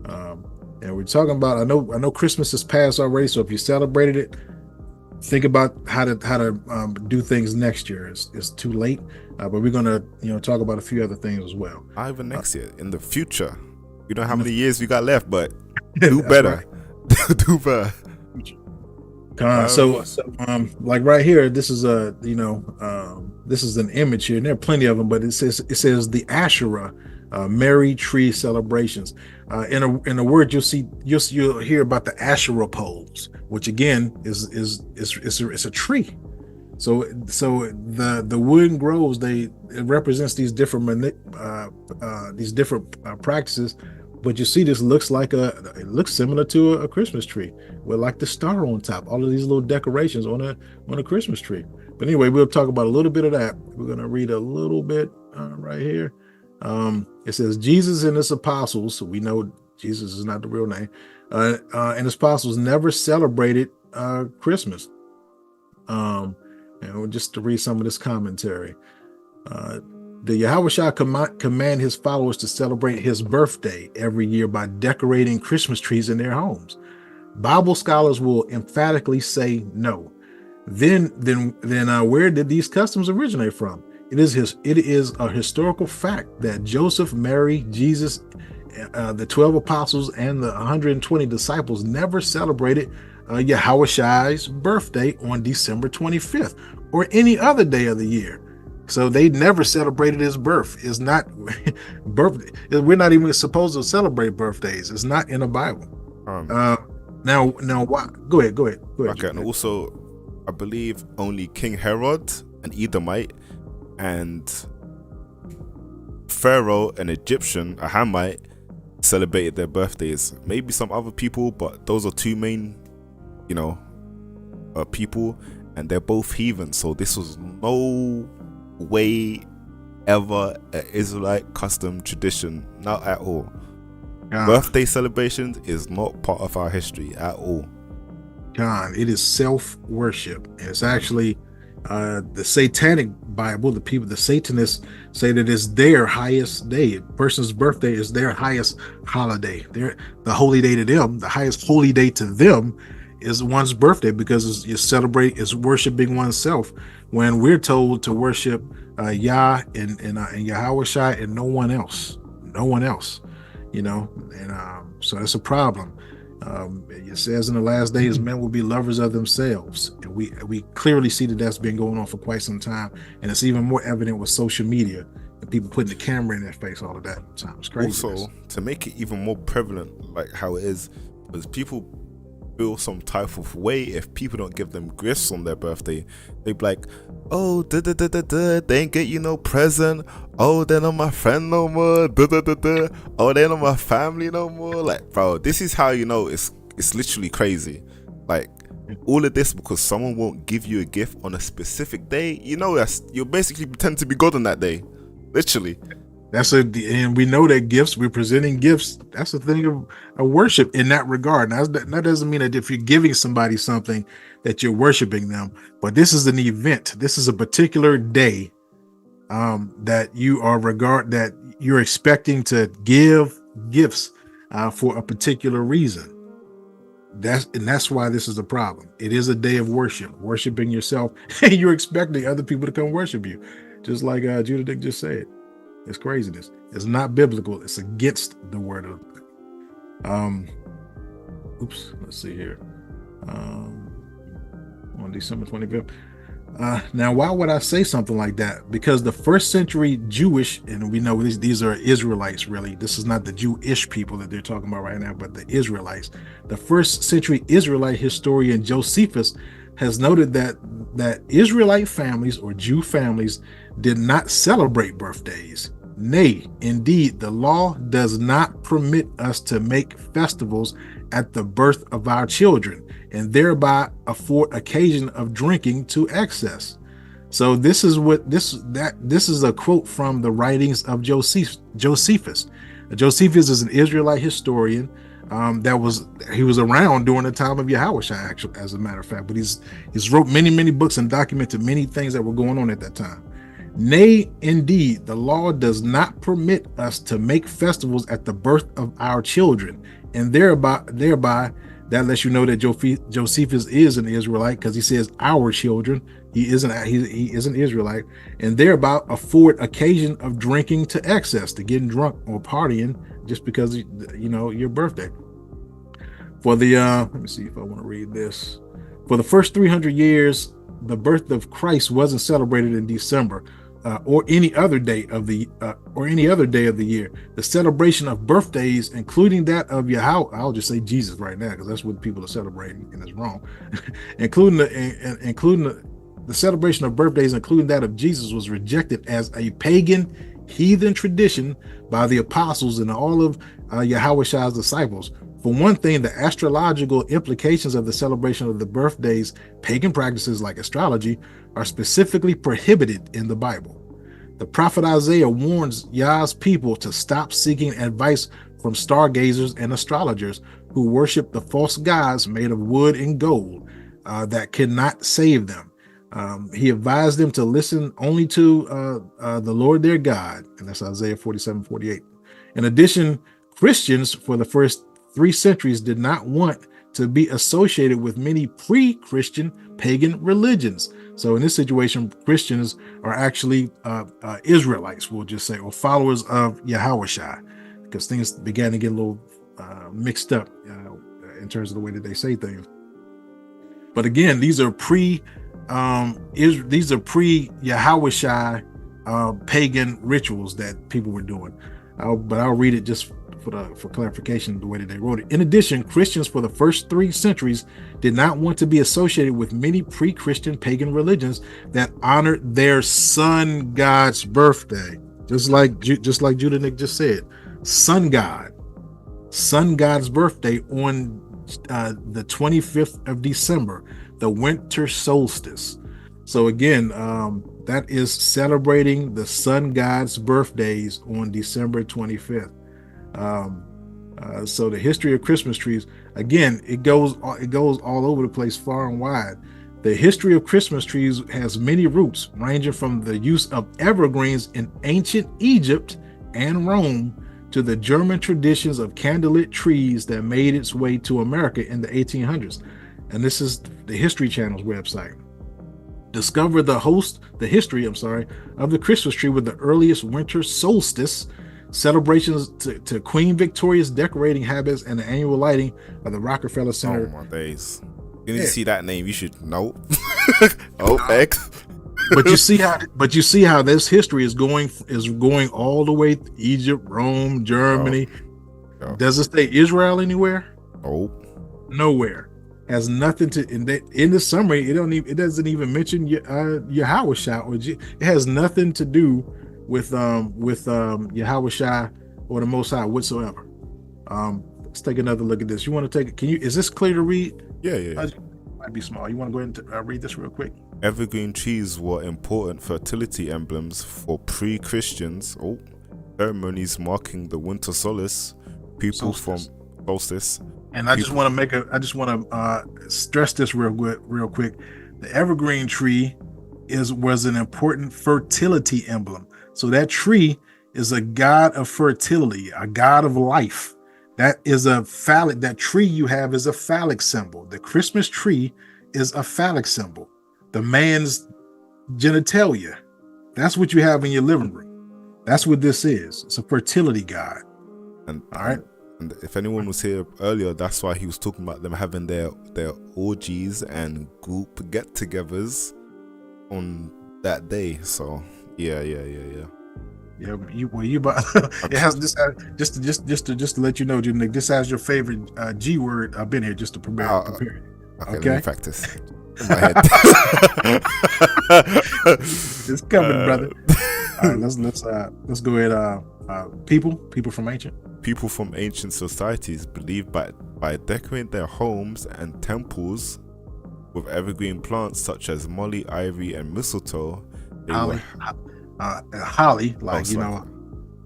And we're talking about, I know Christmas is past already, so if you celebrated it, think about how to do things next year. It's too late, but we're gonna talk about a few other things as well. Not even next year, in the future. We don't know how many years we got left, but do better. Right. Do better. So like right here, this is this is an image here, and there are plenty of them, but it says the Asherah Merry Tree Celebrations. In a word, you'll hear about the Asherah poles, which again is a tree. So the wooden groves, it represents these different practices. But you see, this looks similar to a Christmas tree with like the star on top, all of these little decorations on a Christmas tree. But anyway, we'll talk about a little bit of that. We're going to read a little bit right here. It says Jesus and his apostles, so we know Jesus is not the real name, and his apostles never celebrated Christmas. And just to read some of this commentary. The Yahushua command his followers to celebrate his birthday every year by decorating Christmas trees in their homes. Bible scholars will emphatically say no. Then where did these customs originate from? It is a historical fact that Joseph, Mary, Jesus, the 12 apostles, and the 120 disciples never celebrated Yahushua's birthday on December 25th or any other day of the year. So they never celebrated his birth. It's not birthday. We're not even supposed to celebrate birthdays. It's not in the Bible. Now, why? Go ahead. Okay, and also, I believe only King Herod, an Edomite, and Pharaoh, an Egyptian, a Hamite, celebrated their birthdays. Maybe some other people, but those are two main, people, and they're both heathen. So this was no way ever an Israelite custom tradition, not at all. Birthday celebrations is not part of our history at all. John, it is self-worship. It's actually the Satanic Bible. The Satanists say that it's their highest day. A person's birthday is their highest holiday. The holy day to them, the highest holy day to them is one's birthday, because it's worshiping oneself, when we're told to worship Yah and Yahushua and no one else, so that's a problem. It says in the last days, men will be lovers of themselves, and we clearly see that that's been going on for quite some time, and it's even more evident with social media and people putting the camera in their face, all of that. It's crazy. Also, to make it even more prevalent, like how it is, because people feel some type of way if people don't give them gifts on their birthday. They be like, oh, they ain't get you no present. Oh, they're not my friend no more. Oh, they're not my family no more. Like, bro, this is how it's literally crazy. Like, all of this because someone won't give you a gift on a specific day. You're basically pretending to be God on that day, literally. And we know that we're presenting gifts. That's a thing of worship in that regard. Now, that doesn't mean that if you're giving somebody something that you're worshiping them, but this is an event. This is a particular day that you're expecting to give gifts for a particular reason. That's why this is a problem. It is a day of worshiping yourself, and you're expecting other people to come worship you, just like Judah Dick just said. It's craziness. It's not biblical. It's against the word of God. Let's see here. On December 25th. Now, why would I say something like that? Because the first century Jewish, and we know these are Israelites, really. This is not the Jewish people that they're talking about right now, but the Israelites. The first century Israelite historian Josephus has noted that Israelite families or Jew families did not celebrate birthdays. Nay, indeed, the law does not permit us to make festivals at the birth of our children, and thereby afford occasion of drinking to excess. So this is a quote from the writings of Josephus. Josephus is an Israelite historian. He was around during the time of Yahushua, actually, as a matter of fact, but he's wrote many books and documented many things that were going on at that time. Nay, indeed, the law does not permit us to make festivals at the birth of our children, and thereby that lets you know that Josephus is an Israelite, because he says our children. He is an Israelite, and thereby afford occasion of drinking to excess, to getting drunk or partying just because your birthday. For the let me see if I want to read this. For the first 300 years, the birth of Christ wasn't celebrated in December or any other day of the year. The celebration of birthdays, including that of Yahweh, I'll just say Jesus right now because that's what people are celebrating, and it's wrong. including the celebration of birthdays, including that of Jesus, was rejected as a pagan, heathen tradition by the apostles and all of Yahushua disciples. For one thing, the astrological implications of the celebration of the birthdays, pagan practices like astrology, are specifically prohibited in the Bible. The prophet Isaiah warns Yah's people to stop seeking advice from stargazers and astrologers who worship the false gods made of wood and gold that cannot save them. He advised them to listen only to the Lord their God, and that's Isaiah 47:48. In addition, Christians for the first 3 centuries did not want to be associated with many pre-Christian pagan religions. So in this situation, Christians are actually Israelites, we'll just say, or followers of Yahushua, because things began to get a little mixed up in terms of the way that they say things. But again, these are pre-Yahushua pagan rituals that people were doing. But I'll read it just for clarification, the way that they wrote it. In addition, Christians for the first 3 centuries did not want to be associated with many pre-Christian pagan religions that honored their sun god's birthday. Just like Judah Nick just said, sun god's birthday on the 25th of December, the winter solstice. So again, that is celebrating the sun god's birthdays on December 25th. So the history of Christmas trees, again, it goes all over the place, far and wide. The history of Christmas trees has many roots, ranging from the use of evergreens in ancient Egypt and Rome to the German traditions of candlelit trees that made its way to America in the 1800s. And this is the History Channel's website. Discover the history of the Christmas tree with the earliest winter solstice celebrations to Queen Victoria's decorating habits and the annual lighting of the Rockefeller Center. Oh my days! You need to see that name. You should know. X. But you see how this history is going all the way to Egypt, Rome, Germany. Oh. Does it say Israel anywhere? Oh, nowhere. Has nothing to in the summary. It doesn't even mention Yahushua, or it has nothing to do with Yahushua or the Most High whatsoever. Let's take another look at this. You want to take it? Is this clear to read? Yeah. Might be small. You want to go ahead and read this real quick? Evergreen trees were important fertility emblems for pre-Christians. Ceremonies marking the winter solstice. Solstice. And I just want to stress this real quick. The evergreen tree was an important fertility emblem. So that tree is a god of fertility, a god of life. That tree you have is a phallic symbol. The Christmas tree is a phallic symbol. The man's genitalia. That's what you have in your living room. That's what this is. It's a fertility god. And all right. And if anyone was here earlier, that's why he was talking about them having their orgies and group get-togethers on that day. So yeah. Yeah, it has this. Just to let you know, Jim Nick, this has your favorite G word. I've been here just to prepare. Okay, let me practice. In my head. It's coming, brother. All right, let's go ahead. People from ancient societies believed by decorating their homes and temples with evergreen plants such as holly, ivy, and mistletoe. Holly, like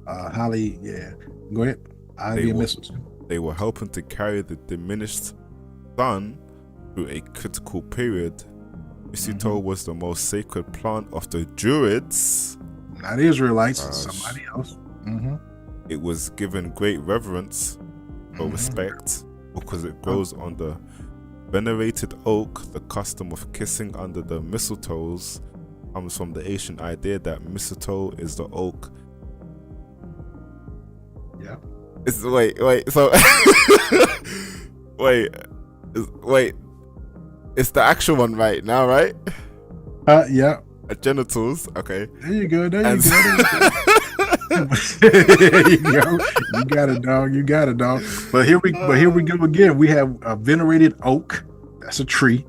holly. Yeah, go ahead. Ivy and mistletoe. They were helping to carry the diminished sun through a critical period Mistletoe was the most sacred plant of the Druids. Not Israelites, somebody else. It was given great reverence or respect because it grows on the venerated oak. The custom of kissing under the mistletoes comes from the ancient idea that mistletoe is the oak. Yeah. Wait. So wait. It's the actual one right now, right? Yeah. Genitals. Okay. There you go. There And- you go. There you go. You got it, dog. But here we go again. We have a venerated oak. That's a tree.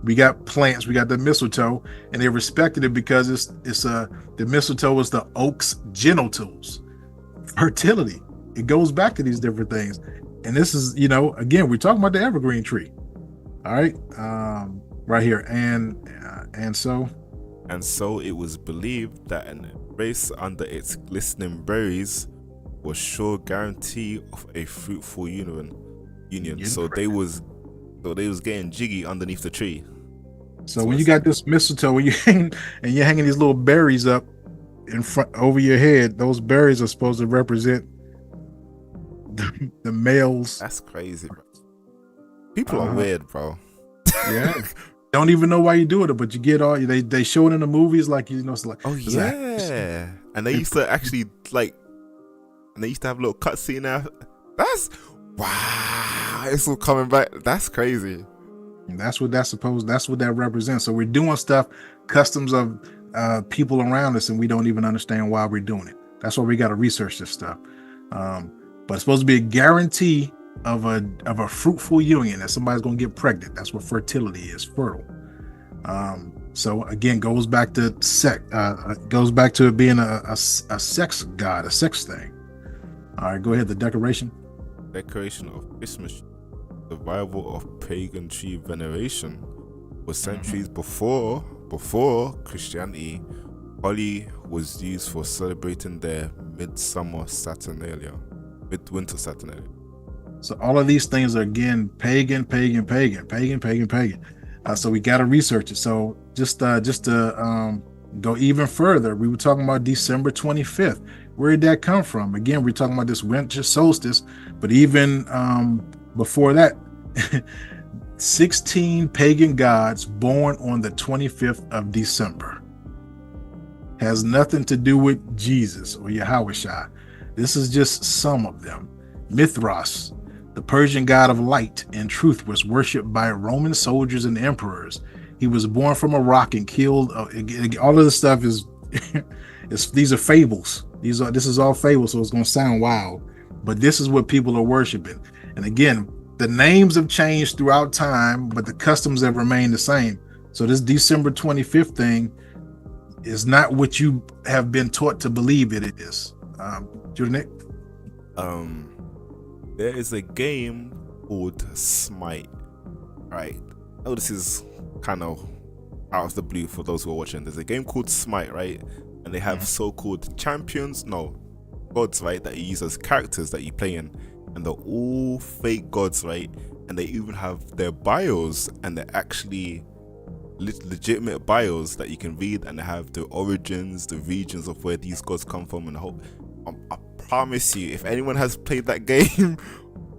We got plants. We got the mistletoe, and they respected it because the mistletoe is the oak's genitals, fertility. It goes back to these different things, and this is again we're talking about the evergreen tree. All right, right here, and so. And so it was believed that an embrace under its glistening berries was sure guarantee of a fruitful union. So they was getting jiggy underneath the tree. So when you got this mistletoe, when you're hanging these little berries up in front over your head, those berries are supposed to represent the males. That's crazy, bro. People are weird, bro. Yeah. Don't even know why you do it, but you get all they show it in the movies, like it's like, Oh yeah, and they used to actually and they used to have a little cutscene now. That's wow, it's all coming back. That's crazy. and that's what that represents. So we're doing stuff, customs of people around us, and we don't even understand why we're doing it. That's why we got to research this stuff. But it's supposed to be a guarantee of a fruitful union, that somebody's going to get pregnant. That's what fertility is, fertile. So again, goes back to sex. Goes back to it being a sex god, a sex thing. All right, go ahead. The decoration. Decoration of Christmas, survival of pagan tree veneration, was centuries before Christianity. Holly was used for celebrating their midwinter Saturnalia. So all of these things are again pagan. So we got to research it. So just to go even further, we were talking about December 25th. Where did that come from? Again, we're talking about this winter solstice, but even before that, 16 pagan gods born on the 25th of December. Has nothing to do with Jesus or Yahweh. This is just some of them. Mithras, the Persian god of light and truth, was worshipped by Roman soldiers and emperors. He was born from a rock and killed. All of this stuff is, these are fables. This is all fables, so it's going to sound wild. But this is what people are worshiping. And again, the names have changed throughout time, but the customs have remained the same. So this December 25th thing is not what you have been taught to believe it is. Nick? There is a game called Smite. Right. Oh, this is kind of out of the blue for those who are watching. There's a game called Smite, right? And they have so-called gods, right, that you use as characters that you play in. And they're all fake gods, right? And they even have their bios, and they're actually legitimate bios that you can read, and they have the origins, the regions of where these gods come from, and the whole. I promise you, if anyone has played that game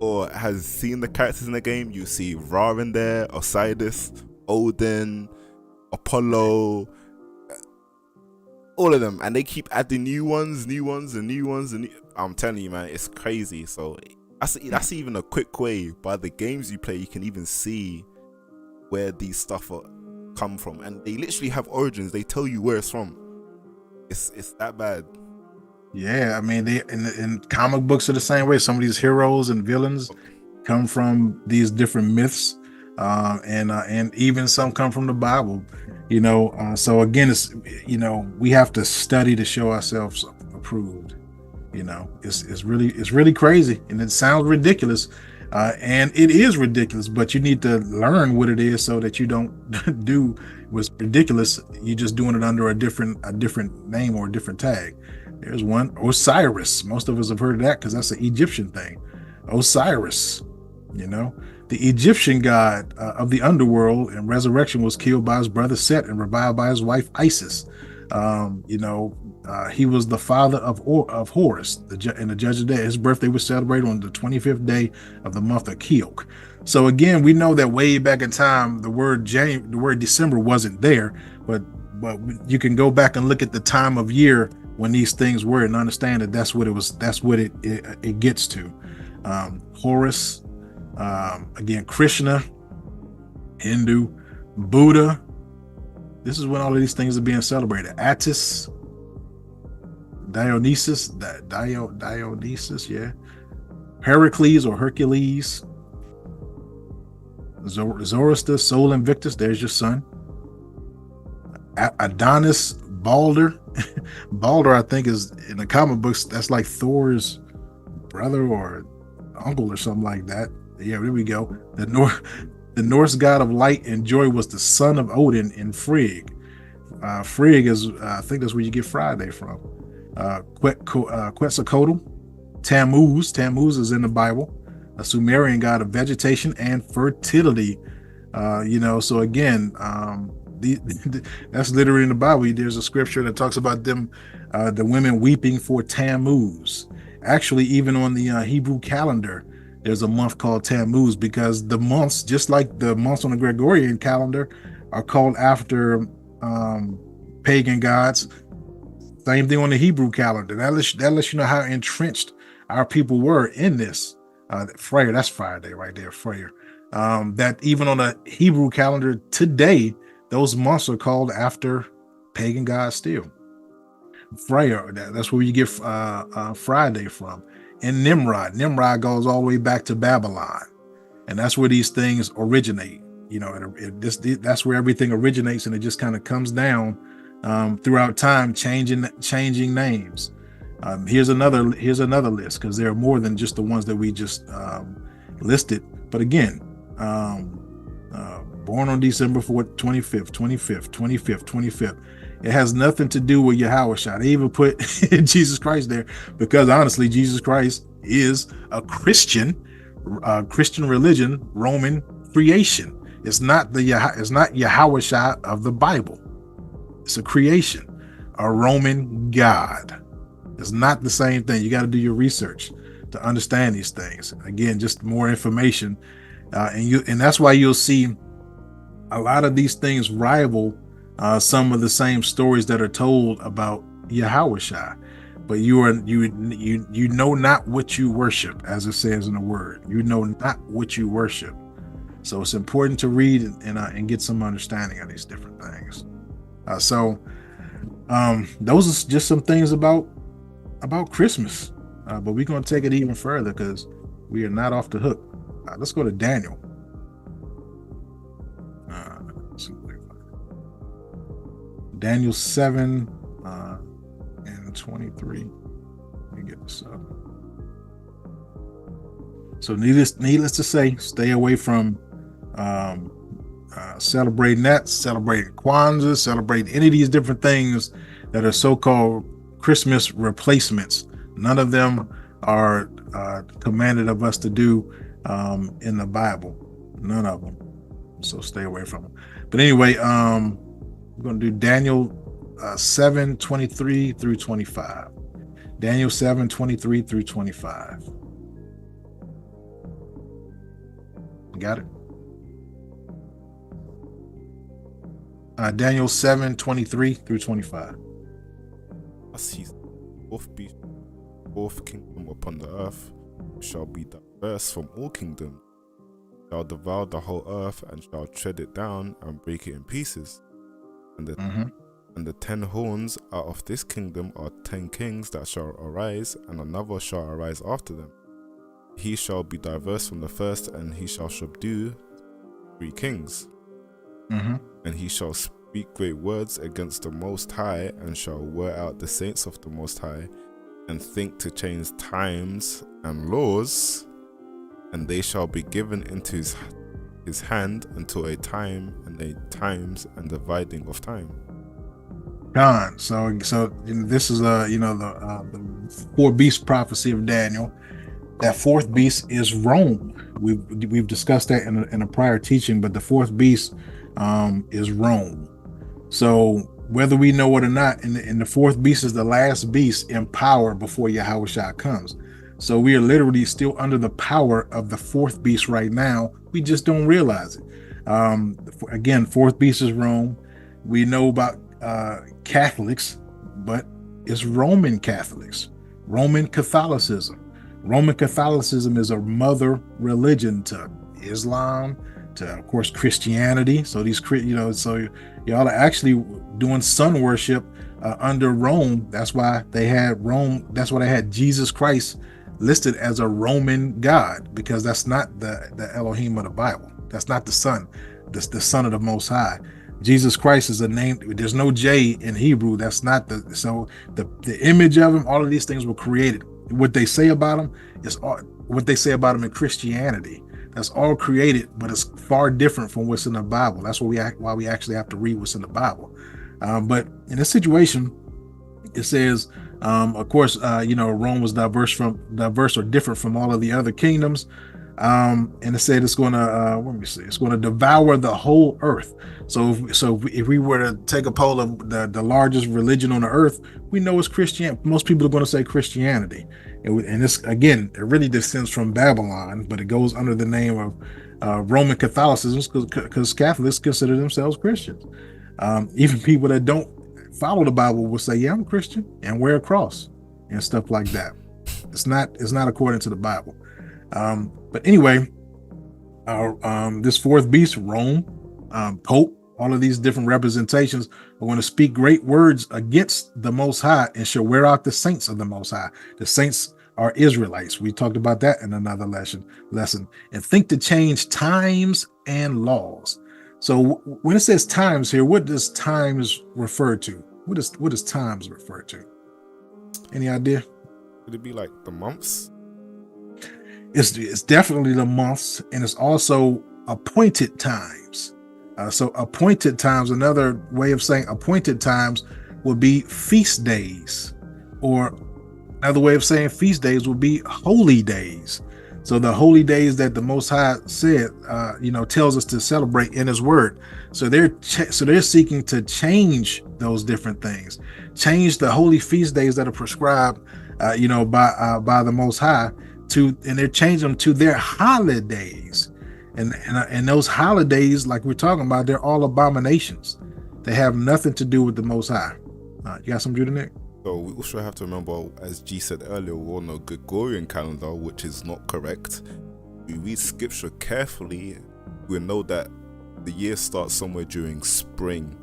or has seen the characters in the game, you see Ra in there, Osiris, Odin, Apollo, all of them, and they keep adding new ones. I'm telling you, man, it's crazy. So that's even a quick way. By the games you play, you can even see where these stuff come from, and they literally have origins. They tell you where it's from. It's that bad. Yeah, I mean, they in comic books are the same way. Some of these heroes and villains come from these different myths, and even some come from the Bible. So again, it's we have to study to show ourselves approved. It's really crazy, and it sounds ridiculous, and it is ridiculous. But you need to learn what it is so that you don't do what's ridiculous. You're just doing it under a different name or a different tag. There's one, Osiris. Most of us have heard of that because that's an Egyptian thing. Osiris, The Egyptian god of the underworld and resurrection was killed by his brother Set and revived by his wife Isis. He was the father of Horus, and the judge of the day. His birthday was celebrated on the 25th day of the month of Kiok. So again, we know that way back in time, the word December wasn't there, but you can go back and look at the time of year when these things were and understand that that's what it was. That's what it gets to. Horus, again, Krishna, Hindu, Buddha. This is when all of these things are being celebrated. Attis, Dionysus, yeah. Heracles or Hercules, Zoroaster, Sol Invictus, there's your son. Adonis, Balder. Balder, I think, is in the comic books, that's like Thor's brother or uncle or something like that. Yeah, there we go. The Norse god of light and joy was the son of Odin in Frigg. Frigg is, I think that's where you get Friday from. Quetzalcoatl, Tammuz. Tammuz is in the Bible, a Sumerian god of vegetation and fertility. So again, that's literally in the Bible. There's a scripture that talks about them, the women weeping for Tammuz. Actually, even on the Hebrew calendar, there's a month called Tammuz, because the months, just like the months on the Gregorian calendar, are called after pagan gods. Same thing on the Hebrew calendar. That lets you know how entrenched our people were in this. Freyr, that's Friday right there, Freyr. That even on the Hebrew calendar today, those months are called after pagan gods still. Freyr, that's where you get Friday from. And Nimrod goes all the way back to Babylon, and that's where these things originate. That's where everything originates, and it just kind of comes down throughout time, changing names. Here's another list, because there are more than just the ones that we just listed. But again, born on December 25th. It has nothing to do with Yahushua. They even put Jesus Christ there because honestly, Jesus Christ is a Christian religion, Roman creation. It's not Yahushua of the Bible. It's a creation, a Roman god. It's not the same thing. You got to do your research to understand these things. Again, just more information, and that's why you'll see a lot of these things rival some of the same stories that are told about Yahushua. But you know not what you worship, as it says in the word. You know not what you worship. So it's important to read and get some understanding of these different things. So those are just some things about Christmas. But we're going to take it even further because we are not off the hook. Let's go to Daniel. Daniel 7 and 23. Let me get this up. So needless to say, stay away from celebrating Kwanzaa, celebrating any of these different things that are so-called Christmas replacements. None of them are commanded of us to do in the Bible. None of them. So stay away from them. But anyway, we're going to do Daniel 7:23 through 25. Daniel 7:23 through 25. Got it? Daniel 7:23 through 25. As he fourth beast, fourth kingdom upon the earth shall be diverse from all kingdoms, shall devour the whole earth, and shall tread it down and break it in pieces. And the 10 horns out of this kingdom are 10 kings that shall arise, and another shall arise after them. He shall be diverse from the first, and he shall subdue 3 kings. And he shall speak great words against the Most High, and shall wear out the saints of the Most High, and think to change times and laws, and they shall be given into his hand until a time and a times and dividing of time. God, so this is the 4 beast prophecy of Daniel. That 4th beast is Rome. We've discussed that in a prior teaching, but the fourth beast is Rome. So whether we know it or not, and the fourth beast is the last beast in power before Yahushua comes. So we are literally still under the power of the fourth beast right now. We just don't realize it. Again, fourth beast is Rome. We know about Catholics, but it's Roman Catholics, Roman Catholicism. Roman Catholicism is a mother religion to Islam, to, of course, Christianity. So these, so y'all are actually doing sun worship under Rome. That's why they had Rome. That's why they had Jesus Christ listed as a Roman God, because that's not the Elohim of the Bible. That's not the Son, the Son of the Most High. Jesus Christ is a name. There's no J in Hebrew. That's not the image of him. All of these things were created. What they say about him is what they say about him in Christianity. That's all created, but it's far different from what's in the Bible. That's why we actually have to read what's in the Bible. But in this situation, it says, of course, Rome was diverse or different from all of the other kingdoms. And it said it's going to it's going to devour the whole earth. So if we were to take a poll of the largest religion on the earth, we know it's Christianity. Most people are going to say Christianity, and this, again, it really descends from Babylon, but it goes under the name of Roman Catholicism, because Catholics consider themselves Christians. Even people that don't follow the Bible will say, "Yeah, I'm a Christian," and wear a cross and stuff like that. It's not according to the Bible. But anyway, this fourth beast, Rome, Pope, all of these different representations are going to speak great words against the Most High and shall wear out the saints of the Most High. The saints are Israelites. We talked about that in another lesson. And think to change times and laws. So when it says times here, what does times refer to? What does times refer to? Any idea? Would it be like the months? It's definitely the months, and it's also appointed times. So appointed times, another way of saying appointed times would be feast days, or another way of saying feast days would be holy days. So the holy days that the Most High said, tells us to celebrate in His Word. So they're seeking to change those different things, change the holy feast days that are prescribed, by the Most High, and they're changing them to their holidays. And those holidays, like we're talking about, they're all abominations. They have nothing to do with the Most High. You got some, Judah, Nick? So we also have to remember, as G said earlier, we all know Gregorian calendar, which is not correct. We read scripture carefully, we know that the year starts somewhere during spring.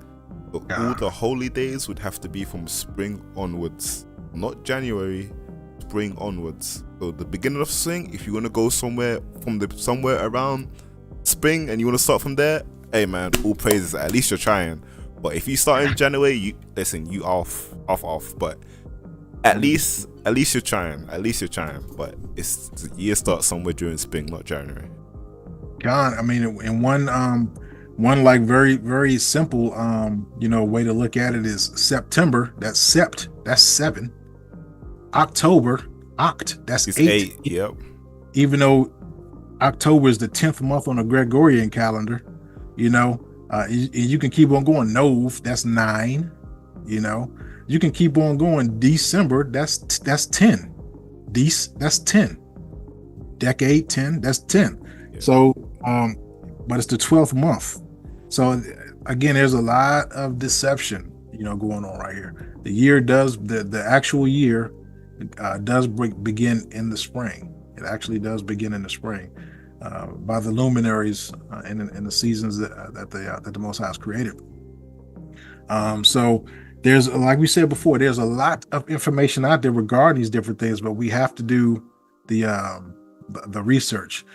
So all the holy days would have to be from spring onwards, not January, spring onwards. So the beginning of spring, if you want to go somewhere around spring and you want to start from there, hey man, all praises, at least you're trying. But if you start in January, you off. But at least you're trying. But the year starts somewhere during spring, not January. God, I mean, in one like very, very simple way to look at it is September. That's sept. That's 7. October, oct. That's It's 8. Yep. Even though October is the 10th month on the Gregorian calendar, you can keep on going. Nov, that's 9. You can keep on going. December, that's 10. That's 10. Decade 10, that's 10. Yeah. So, but it's the 12th month. So again, there's a lot of deception, going on right here. The year does, the actual year does begin in the spring. It actually does begin in the spring by the luminaries in the seasons that the Most High has created. So there's, like we said before, there's a lot of information out there regarding these different things, but we have to do the research.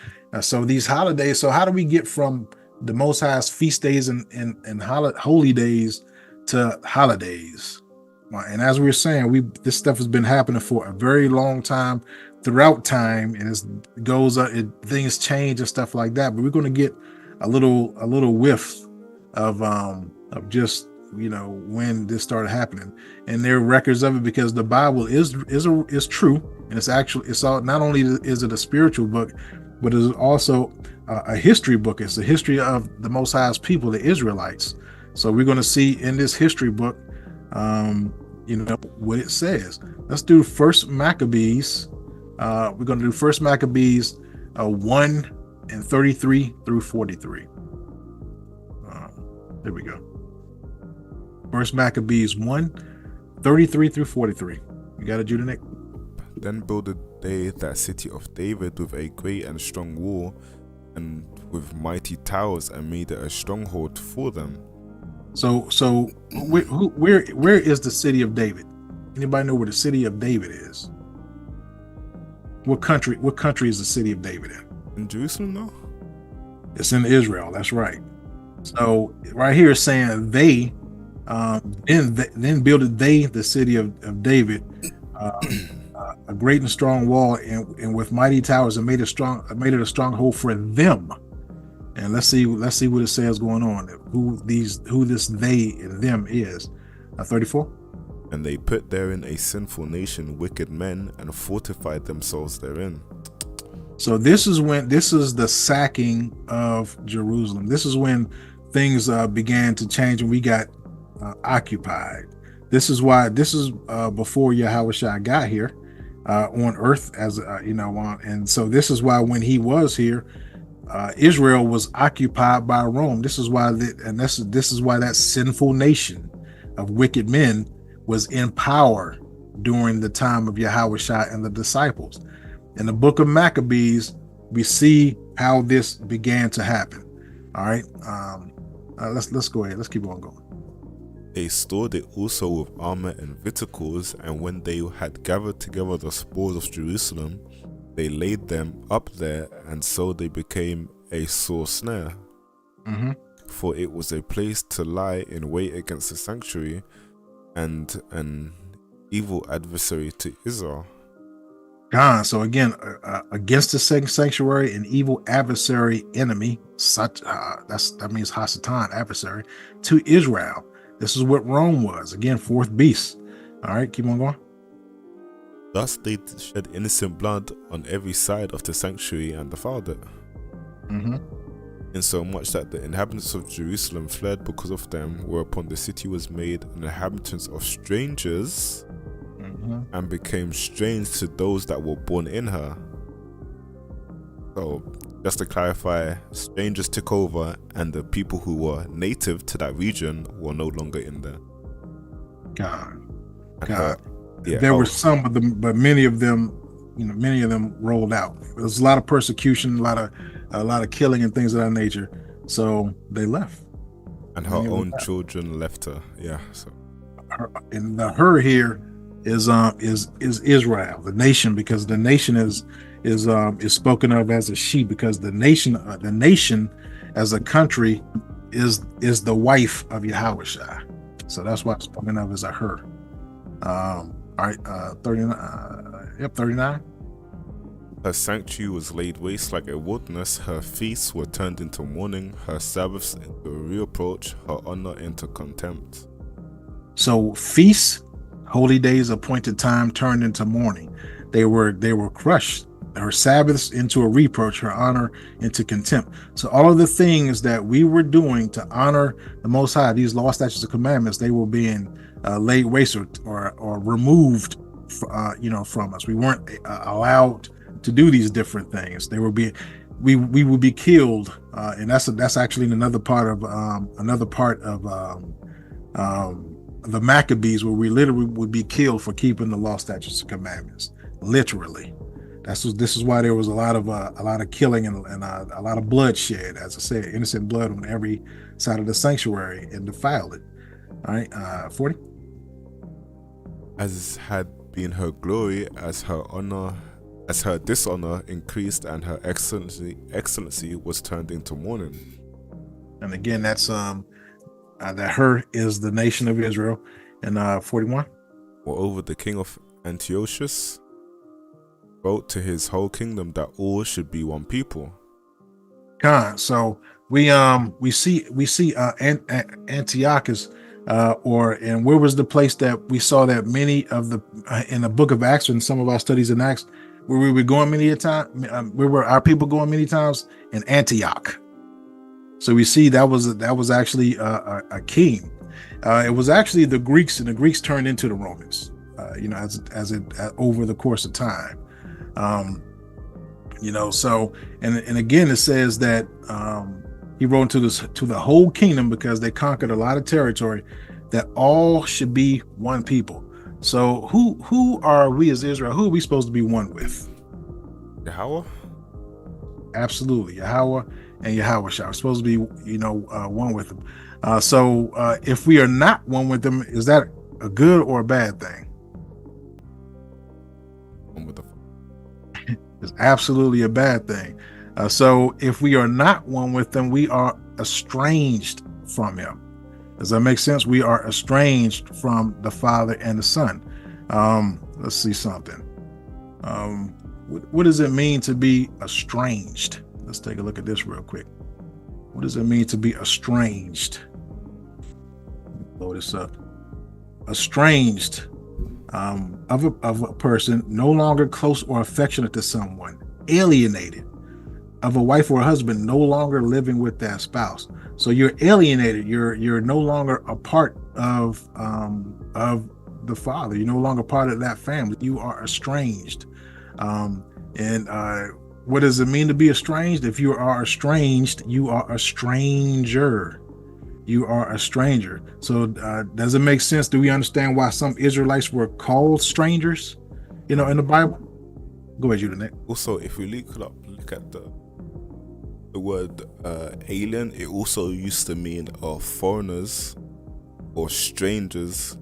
So these holidays. So how do we get from the Most High's feast days and holy days to holidays? And as we were saying, this stuff has been happening for a very long time, throughout time, and things change and stuff like that. But we're going to get a little whiff of just when this started happening, and there are records of it, because the Bible is true, and it's all. Not only is it a spiritual book, but it's also a history book. It's the history of the Most High's people, the Israelites. So we're going to see in this history book, what it says. Let's do First Maccabees. We're going to do First Maccabees 1 and 33 through 43. There we go. First Maccabees 1, 33 through 43. You got it, Judah Nick? Then builded they that city of David with a great and strong wall, and with mighty towers, and made it a stronghold for them. So where is the city of David? Anybody know where the city of David is? What country is the city of David in? In Jerusalem, no? It's in Israel. That's right. So right here it's saying they then builded they the city of David, a great and strong wall, and with mighty towers, and made it a stronghold for them. And let's see what it says going on. Who this they and them is. 34. And they put therein a sinful nation, wicked men, and fortified themselves therein. So this is the sacking of Jerusalem. This is when things began to change and we got occupied. This is before Yahushua got here on earth, as and so this is why when he was here, Israel was occupied by Rome. This is why this is why that sinful nation of wicked men was in power during the time of Yahushua and the disciples. In the book of Maccabees, we see how this began to happen. All right, let's go ahead. Let's keep on going. They stored it also with armor and victuals, and when they had gathered together the spoils of Jerusalem, they laid them up there, and so they became a sore snare. Mm-hmm. For it was a place to lie in wait against the sanctuary, and an evil adversary to Israel. God, so again, against the sanctuary, an evil adversary, enemy, that means Hasatan, adversary, to Israel. This is what Rome was. Again, fourth beast. All right, keep on going. Thus they shed innocent blood on every side of the sanctuary and defiled it. Mm-hmm. Insomuch that the inhabitants of Jerusalem fled because of them, whereupon the city was made an inhabitants of strangers, and became strange to those that were born in her. So, just to clarify, strangers took over, and the people who were native to that region were no longer in there. God. Yeah, there were some of them, but many of them rolled out. There was a lot of persecution, a lot of killing and things of that nature. So they left. And her own children left her. Yeah. So. Her here is Israel, the nation, because the nation is spoken of as a she, because the nation as a country is the wife of Yahushua. So that's why it's spoken of as a her. All right, 39. 39. Her sanctuary was laid waste like a wilderness. Her feasts were turned into mourning. Her Sabbaths into reproach. Her honor into contempt. So feasts, holy days, appointed time, turned into mourning. They were crushed. Her Sabbaths into a reproach. Her honor into contempt. So all of the things that we were doing to honor the Most High, these law, statutes, and commandments, they were being laid waste or removed, from us. We weren't allowed to do these different things. They were being, we would be killed, and that's actually another part of the Maccabees, where we literally would be killed for keeping the law, statutes, and commandments. Literally, this is why there was a lot of killing and a lot of bloodshed. As I said, innocent blood on every side of the sanctuary, and defiled it. All right, 40. As had been her glory, as her dishonor increased, and her excellency was turned into mourning. And again, that's that her is the nation of Israel. And 41. Moreover, the king of Antiochus wrote to his whole kingdom that all should be one people. So we see Antiochus, and where was the place that we saw that many of the in the book of Acts and some of our studies in Acts, where we were going many a time, where were our people going many times? In Antioch. So we see that was actually a king. It was actually the Greeks, and the Greeks turned into the Romans. As it over the course of time. So and again it says that he wrote to the whole kingdom, because they conquered a lot of territory, that all should be one people. So who are we as Israel? Who are we supposed to be one with? Yahweh? Absolutely, Yahweh and Yahweh Shah. We're supposed to be, one with them. So if we are not one with them, is that a good or a bad thing? One with the It's absolutely a bad thing. So if we are not one with them, we are estranged from him. Does that make sense? We are estranged from the Father and the Son. Let's see something. What does it mean to be estranged? Let's take a look at this real quick. What does it mean to be estranged? Blow this up. Estranged of a person, no longer close or affectionate to someone, alienated of a wife or a husband, no longer living with that spouse. So you're alienated. You're no longer a part of the Father. You're no longer part of that family. You are estranged. What does it mean to be estranged? If you are estranged, you are a stranger. You are a stranger. So does it make sense? Do we understand why some Israelites were called strangers, in the Bible? Go ahead, Judah. Also, if we look at the word alien, it also used to mean foreigners or strangers.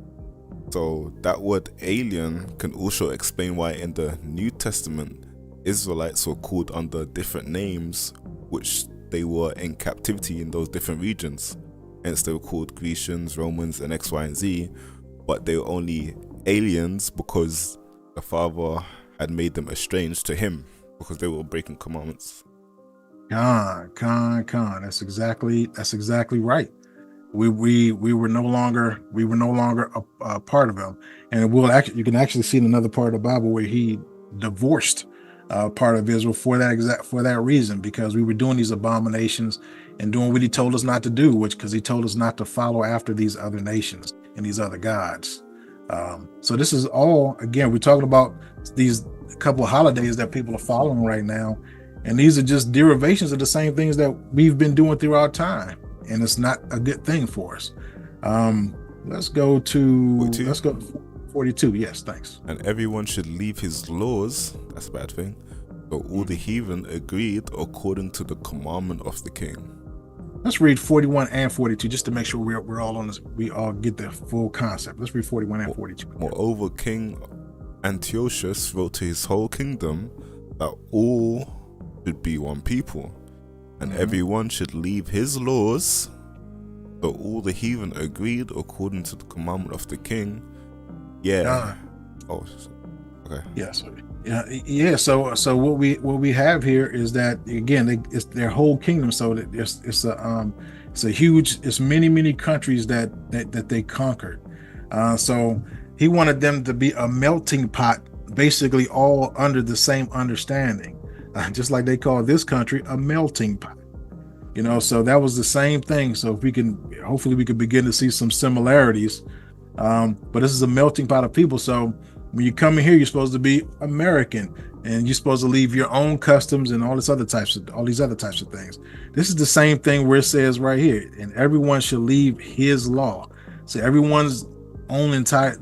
So that word alien can also explain why in the New Testament Israelites were called under different names, which they were in captivity in those different regions. Hence they were called Grecians, Romans, and X, Y, and Z, but they were only aliens because the Father had made them estranged to him because they were breaking commandments. Con. That's exactly right. We were no longer a part of him, and you can actually see in another part of the Bible where he divorced part of Israel for that reason, because we were doing these abominations and doing what he told us not to do, because he told us not to follow after these other nations and these other gods. So this is all, again, we're talking about these couple of holidays that people are following right now, and these are just derivations of the same things that we've been doing throughout time, and it's not a good thing for us. Let's go to 42. Yes, thanks. And everyone should leave his laws. That's a bad thing. So all the heathen agreed according to the commandment of the king. Let's read 41 and 42 just to make sure we're all on this. We all get the full concept. Let's read 41 and 42. Moreover, King Antiochus wrote to his whole kingdom that all should be one people, and everyone should leave his laws. So all the heathen agreed according to the commandment of the king. Yeah. Okay. Yes. Yeah. So what we have here is that, again, it's their whole kingdom. So that it's many countries that they conquered. So he wanted them to be a melting pot, basically all under the same understanding, just like they call this country a melting pot. So that was the same thing. So if hopefully we can begin to see some similarities. But this is a melting pot of people. So when you come in here, you're supposed to be American, and you're supposed to leave your own customs and all these other types of things. This is the same thing where it says right here, and everyone should leave his law. So everyone's own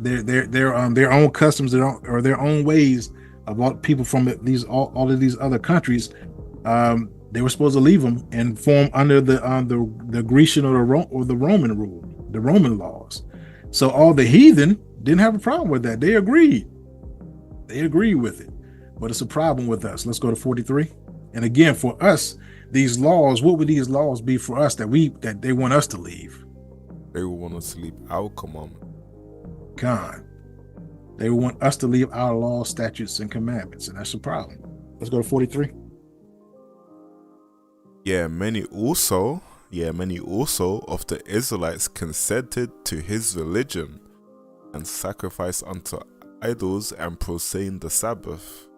their own customs, their own ways about people from all of these other countries. They were supposed to leave them and form under the Grecian or the Roman rule, the Roman laws. So all the heathen didn't have a problem with that. They agreed with it, but it's a problem with us. Let's go to 43. And again, for us, these laws, what would these laws be for us that they want us to leave? They will want us to leave our commandment. God, they want us to leave our laws, statutes, and commandments, and that's a problem. Let's go to 43. Many also of the Israelites consented to his religion and sacrificed unto idols and profaned the Sabbath.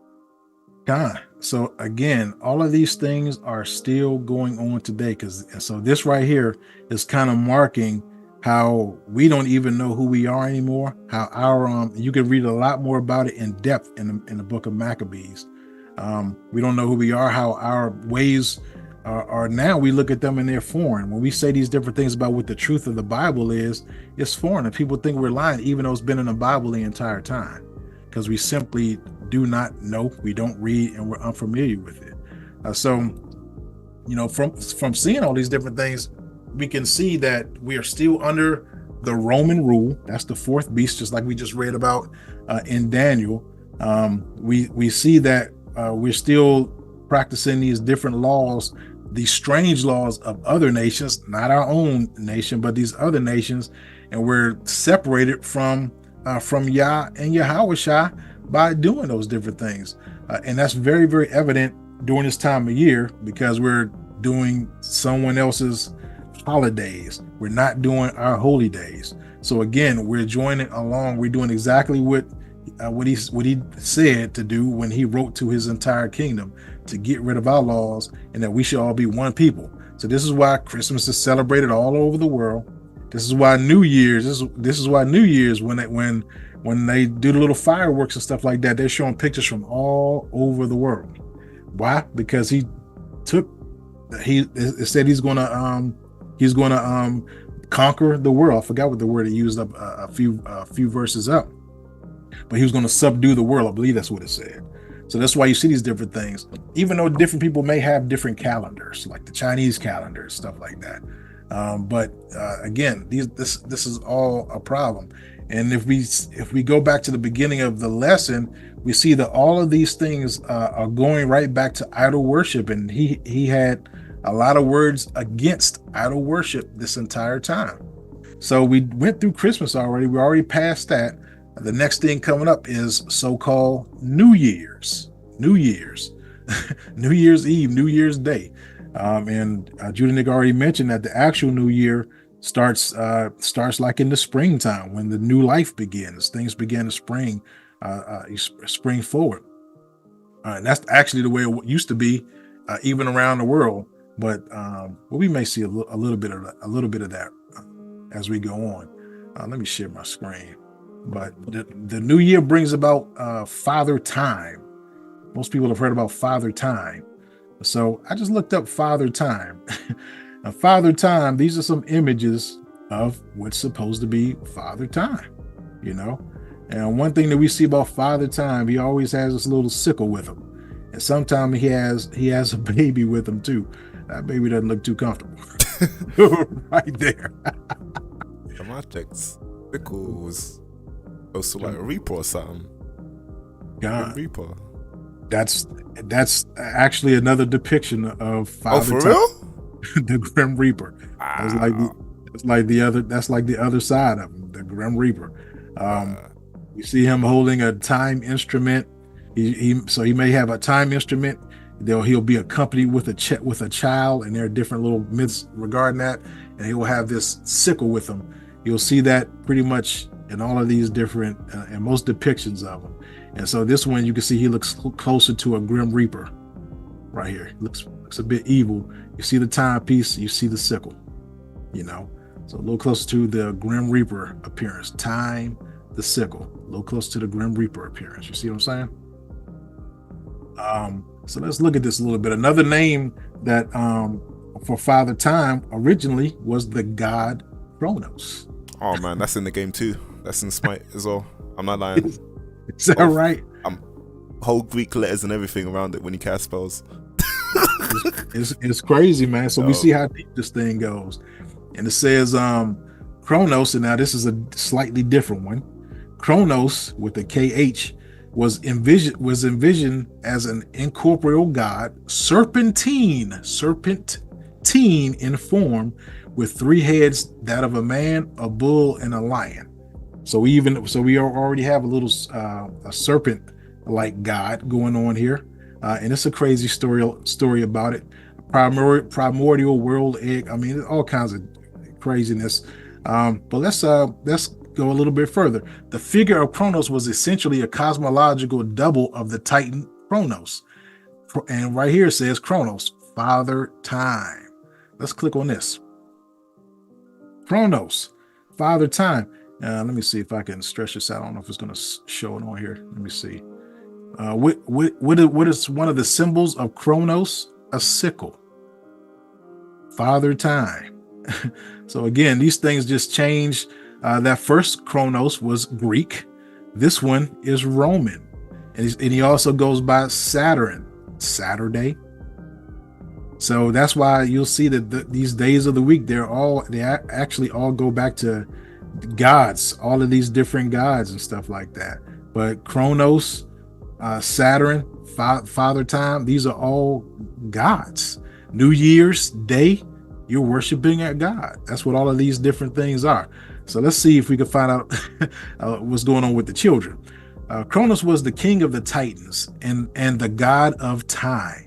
God. So again, all of these things are still going on today, so this right here is kind of marking how we don't even know who we are anymore. How our you can read a lot more about it in depth in the book of Maccabees. We don't know who we are, how our ways are now. We look at them and they're foreign. When we say these different things about what the truth of the Bible is, it's foreign, and people think we're lying, even though it's been in the Bible the entire time, because we simply do not know, we don't read, and we're unfamiliar with it. So from seeing all these different things, we can see that we are still under the Roman rule. That's the fourth beast, just like we just read about in Daniel. We see that we're still practicing these different laws, these strange laws of other nations, not our own nation, but these other nations, and we're separated from Yah and Yahushua by doing those different things. And that's very, very evident during this time of year, because we're doing someone else's holidays. We're not doing our holy days. So again, we're joining along. We're doing exactly what he said to do when he wrote to his entire kingdom, to get rid of our laws and that we should all be one people. So this is why Christmas is celebrated all over the world. This is why New Year's, this is why New Year's, when they do the little fireworks and stuff like that, they're showing pictures from all over the world. Why? Because it said he's gonna conquer the world. I forgot what the word he used up a few verses up, but he was going to subdue the world. I believe that's what it said. So that's why you see these different things, even though different people may have different calendars, like the Chinese calendar, stuff like that. But again, this is all a problem. And if we go back to the beginning of the lesson, we see that all of these things are going right back to idol worship. And he had a lot of words against idol worship this entire time. So we went through Christmas already. We're already past that. The next thing coming up is so-called New Year's, New Year's Eve, New Year's Day. And Judah Nick already mentioned that the actual New Year starts like in the springtime, when the new life begins. Things begin to spring forward. And that's actually the way it used to be, even around the world. But we may see a little bit of that as we go on. Let me share my screen. But the new year brings about Father Time. Most people have heard about Father Time. So I just looked up Father Time. Now, Father Time, these are some images of what's supposed to be Father Time, And one thing that we see about Father Time, he always has this little sickle with him. And sometimes he has a baby with him too. That baby doesn't look too comfortable. Right there. My checks. Sickle was also like a Reaper or something. God. Reaper. That's actually another depiction of Father Time. Real? The Grim Reaper. Wow. That's like the other side of him, the Grim Reaper. You see him holding a time instrument. He may have a time instrument. He'll be accompanied with a child, and there are different little myths regarding that. And he will have this sickle with him. You'll see that pretty much in all of these different and most depictions of him. And so this one, you can see he looks closer to a Grim Reaper right here. Looks a bit evil. You see the timepiece, you see the sickle, So a little closer to the Grim Reaper appearance. Time, the sickle, a little closer to the Grim Reaper appearance. You see what I'm saying? So let's look at this a little bit. Another name that for Father Time originally was the god Kronos. Oh man, that's in the game too. That's in Smite as well. I'm not lying. Is that right? Whole Greek letters and everything around it when you cast spells. It's crazy, man. So we see how deep this thing goes. And it says Kronos, and now this is a slightly different one. Kronos with the KH was envisioned as an incorporeal god, serpentine in form, with three heads, that of a man, a bull, and a lion. So we already have a little a serpent-like god going on here, and it's a crazy story about it. Primordial world egg. I mean, all kinds of craziness. But let's go a little bit further. The figure of Kronos was essentially a cosmological double of the Titan Kronos. And right here it says Chronos, Father Time. Let's click on this. Chronos, Father Time. Let me see if I can stretch this out. I don't know if it's going to show it on here. Let me see. What is one of the symbols of Chronos? A sickle. Father Time. So again, these things just changed. That first Chronos was Greek. This one is Roman. And he also goes by Saturn, Saturday. So that's why you'll see that these days of the week, they actually all go back to gods, all of these different gods and stuff like that. But Chronos, Saturn, Father Time, these are all gods. New Year's Day, you're worshiping at God. That's what all of these different things are. So let's see if we can find out what's going on with the children. Chronos was the king of the Titans and the god of time.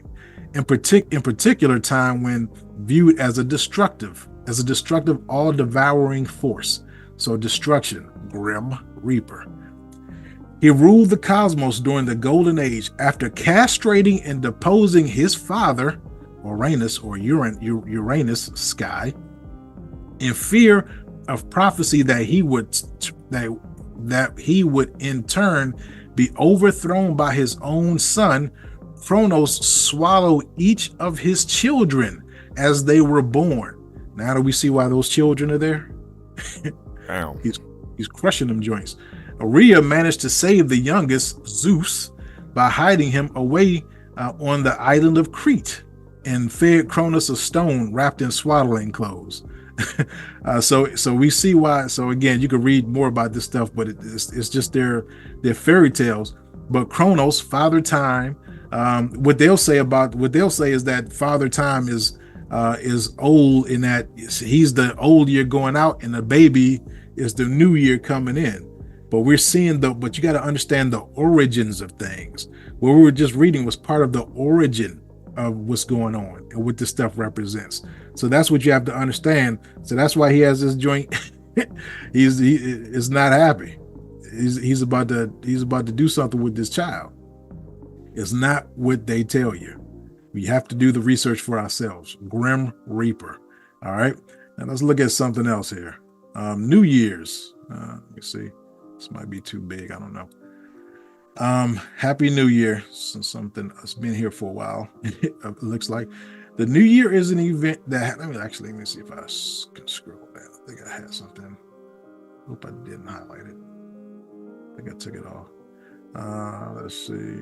In particular, time when viewed as a destructive, all-devouring force. So destruction, Grim Reaper. He ruled the cosmos during the Golden Age after castrating and deposing his father, Uranus or Uranus Sky, in fear of prophecy that he would in turn be overthrown by his own son. Chronos swallowed each of his children as they were born. Now do we see why those children are there? Ow. He's crushing them joints. Rhea managed to save the youngest, Zeus, by hiding him away on the island of Crete and fed Cronus a stone wrapped in swaddling clothes. So we see why. So again, you can read more about this stuff, but it's just their fairy tales. But Chronos, Father Time, what they'll say is that Father Time is old, in that he's the old year going out and the baby is the new year coming in. But we're seeing but you got to understand the origins of things. What we were just reading was part of the origin of what's going on and what this stuff represents. So that's what you have to understand. So that's why he has this joint. He is not happy. He's about to do something with this child. It's not what they tell you. We have to do the research for ourselves. Grim Reaper. All right. Now let's look at something else here. New Year's. Let me see. This might be too big. I don't know. Happy New Year. Something that's been here for a while. It looks like the New Year is an event that let me see if I can scroll down. I think I had something. Hope I didn't highlight it. I think I took it off. Let's see.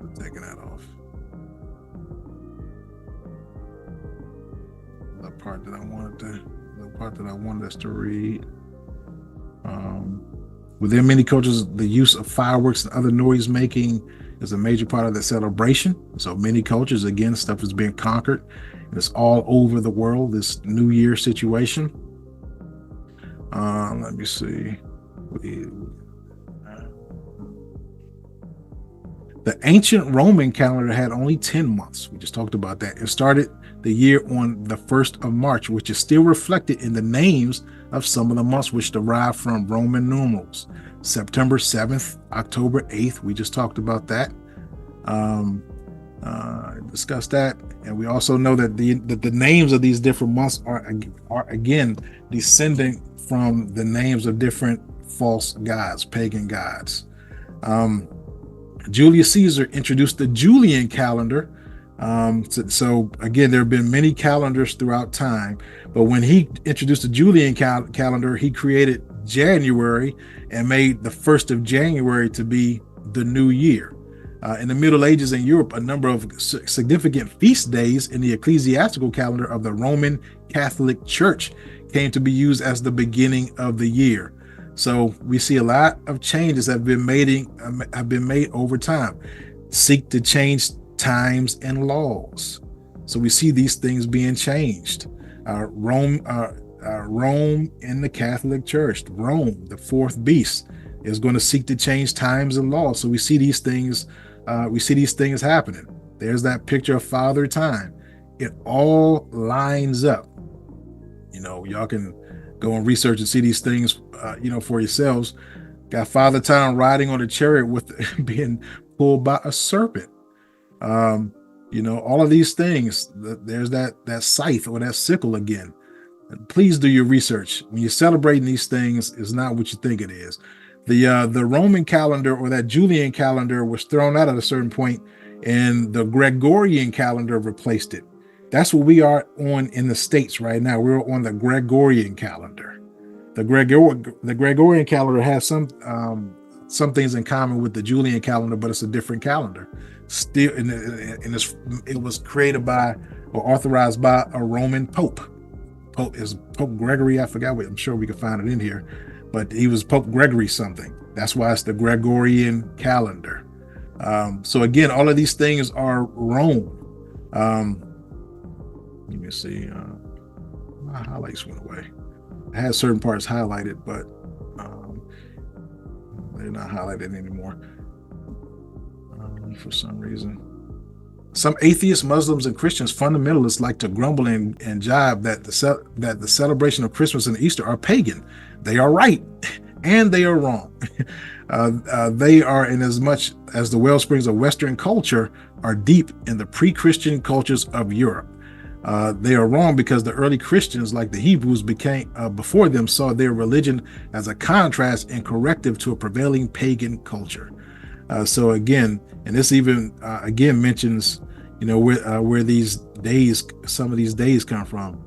I'm taking that off. The part that I wanted us to read. Within many cultures, the use of fireworks and other noise making is a major part of the celebration. So many cultures, again, stuff is being conquered. And it's all over the world, this New Year situation. Let me see. The ancient Roman calendar had only 10 months. We just talked about that. It started the year on the 1st of March, which is still reflected in the names of some of the months which derive from Roman numerals. September 7th, October 8th. We just talked about that. Discussed that. And we also know that the names of these different months are again descending from the names of different false gods, pagan gods. Julius Caesar introduced the Julian calendar. So again, there have been many calendars throughout time, but when he introduced the Julian calendar, he created January and made the 1st of January to be the new year. In the Middle Ages in Europe, a number of significant feast days in the ecclesiastical calendar of the Roman Catholic Church came to be used as the beginning of the year. So we see a lot of changes have been made over time. Seek to change times and laws. So we see these things being changed. Rome in the Catholic Church, Rome, the fourth beast, is going to seek to change times and laws. So we see these things. We see these things happening. There's that picture of Father Time. It all lines up. You know, y'all can Go and research and see these things, for yourselves. Got Father Time riding on a chariot with being pulled by a serpent. All of these things. There's that scythe or that sickle again. Please do your research. When you're celebrating these things, it's not what you think it is. The Roman calendar or that Julian calendar was thrown out at a certain point, and the Gregorian calendar replaced it. That's what we are on in the States right now. We're on the Gregorian calendar. The Gregorian calendar has some things in common with the Julian calendar, but it's a different calendar. Still, and it was created by or authorized by a Roman Pope. Pope Gregory. I forgot what. I'm sure we can find it in here, but he was Pope Gregory something. That's why it's the Gregorian calendar. So again, all of these things are Rome. Let me see. My highlights went away. I had certain parts highlighted, but they're not highlighted anymore for some reason. Some atheists, Muslims, and Christians fundamentalists like to grumble and jibe that the celebration of Christmas and Easter are pagan. They are right, and they are wrong. They are, in as much as the wellsprings of Western culture are deep in the pre-Christian cultures of Europe. They are wrong because the early Christians, like the Hebrews before them, saw their religion as a contrast and corrective to a prevailing pagan culture. So again, and this even again mentions, where these days, some of these days come from.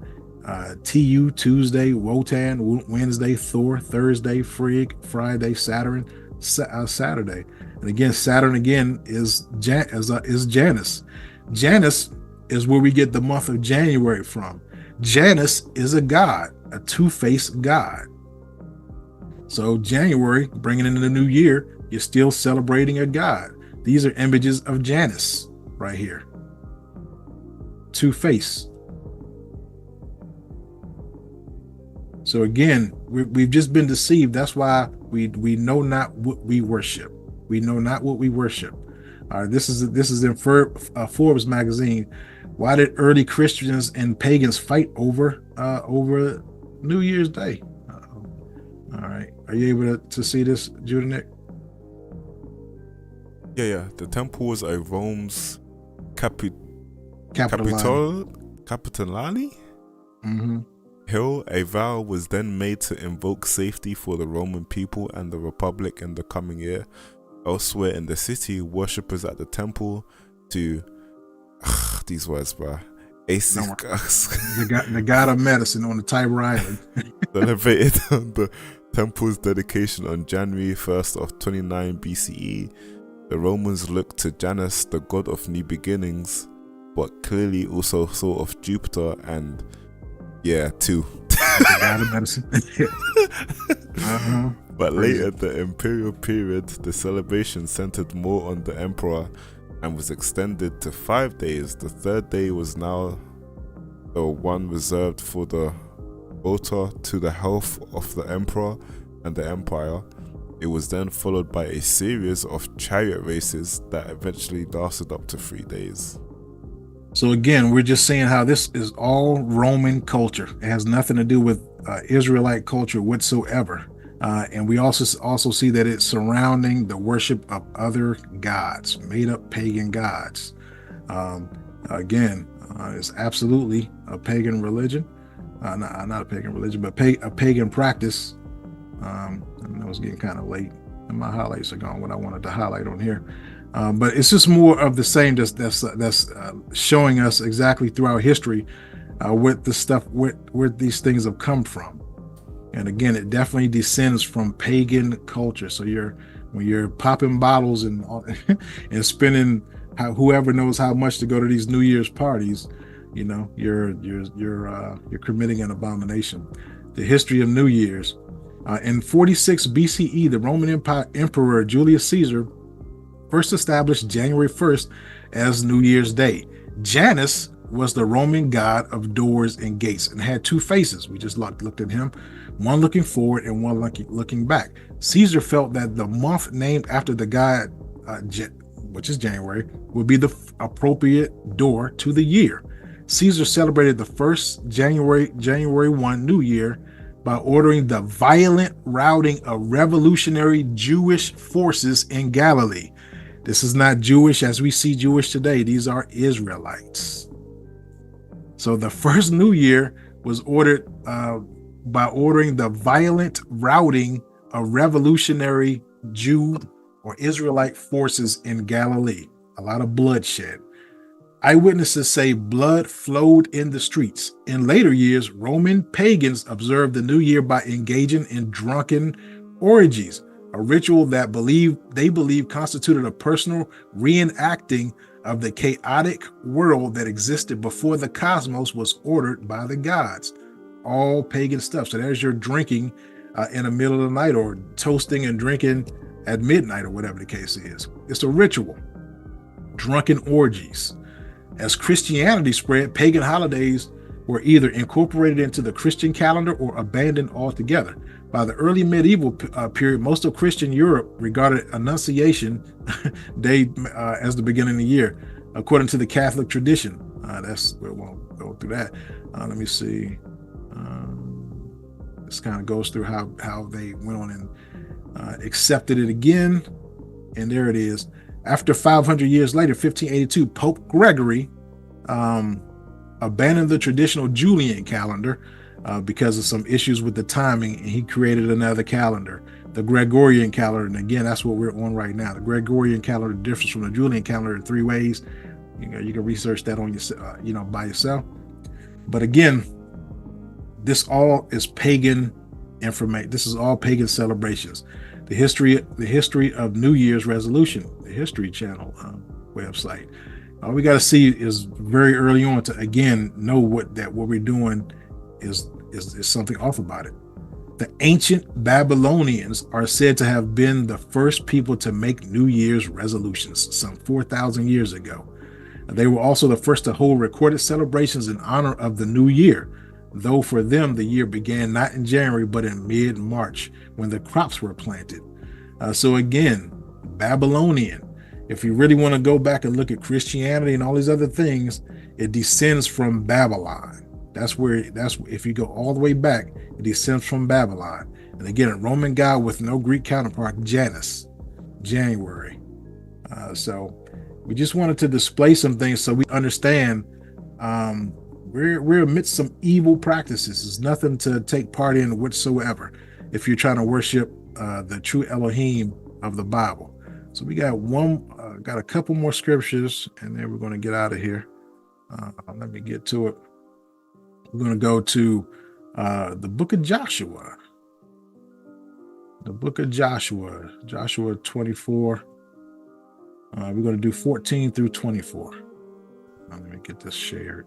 Tu, Tuesday, Wotan, Wednesday, Thor, Thursday, Frigg, Friday, Saturn, Saturday. And again, Saturn again is Janus. Janus is where we get the month of January from. Janus is a god, a two-faced god. So January, bringing into the new year, you're still celebrating a god. These are images of Janus right here. Two-face. So again, we've just been deceived. That's why we know not what we worship. We know not what we worship. This is in Forbes magazine. Why did early Christians and pagans fight over New Year's Day? All right, are you able to see this, Judah Nick? Yeah. The temple was a Rome's Capitolani. Mm-hmm. Hill. A vow was then made to invoke safety for the Roman people and the Republic in the coming year. Elsewhere in the city, worshippers at the temple to these words, bro. The god of medicine on the Tiber Island. Celebrated the temple's dedication on January 1st of 29 BCE. The Romans looked to Janus, the god of new beginnings, but clearly also thought of Jupiter and too. The god of medicine. But later, the imperial period, the celebration centered more on the emperor and was extended to 5 days. The third day was now the one reserved for the voter to the health of the emperor and the empire. It was then followed by a series of chariot races that eventually lasted up to 3 days. So again, we're just saying how this is all Roman culture. It has nothing to do with Israelite culture whatsoever. And we also see that it's surrounding the worship of other gods, made up pagan gods. Again, it's absolutely a pagan religion. Not a pagan religion, but a pagan practice. I know it's getting kind of late and my highlights are gone, what I wanted to highlight on here. But it's just more of the same that's showing us exactly throughout history what the stuff, where these things have come from. And again, it definitely descends from pagan culture. So when you're popping bottles and and spending whoever knows how much to go to these New Year's parties, you're committing an abomination. The history of New Year's. In 46 BCE, the Roman Emperor Julius Caesar first established January 1st as New Year's Day. Janus was the Roman god of doors and gates and had two faces. We just looked at him, one looking forward and one looking back. Caesar felt that the month named after the god, which is January, would be the appropriate door to the year. Caesar celebrated the first January 1 New Year by ordering the violent routing of revolutionary Jewish forces in Galilee. This is not Jewish as we see Jewish today. These are Israelites. So the first New Year was ordered by ordering the violent routing of revolutionary Jew or Israelite forces in Galilee. A lot of bloodshed. Eyewitnesses say blood flowed in the streets. In later years, Roman pagans observed the new year by engaging in drunken orgies, a ritual that they believed constituted a personal reenacting of the chaotic world that existed before the cosmos was ordered by the gods. All pagan stuff. So there's your drinking in the middle of the night, or toasting and drinking at midnight, or whatever the case is. It's a ritual. Drunken orgies. As Christianity spread, pagan holidays were either incorporated into the Christian calendar or abandoned altogether. By the early medieval period, most of Christian Europe regarded Annunciation Day as the beginning of the year, according to the Catholic tradition. We won't go through that. Let me see. This kind of goes through how they went on and accepted it again. And there it is. After 500 years later, 1582, Pope Gregory abandoned the traditional Julian calendar because of some issues with the timing, and he created another calendar, the Gregorian calendar. And again, that's what we're on right now. The Gregorian calendar differs from the Julian calendar in 3 ways. You can research that on your, by yourself. But again, this all is pagan information. This is all pagan celebrations. The history of New Year's resolution, the History Channel website. All we got to see is very early on to again know what we're doing is something off about it. The ancient Babylonians are said to have been the first people to make New Year's resolutions some 4,000 years ago. They were also the first to hold recorded celebrations in honor of the new year, though for them the year began not in January but in mid-March when the crops were planted. So again, Babylonian. If you really want to go back and look at Christianity and all these other things, it descends from Babylon. That's if you go all the way back, it descends from Babylon. And again, a Roman god with no Greek counterpart, Janus, January. So we just wanted to display some things so we understand we're amidst some evil practices. There's nothing to take part in whatsoever if you're trying to worship the true Elohim of the Bible. So we got got a couple more scriptures, and then we're going to get out of here. Let me get to it. We're going to go to the book of Joshua. The book of Joshua, Joshua 24. We're going to do 14 through 24. Let me get this shared.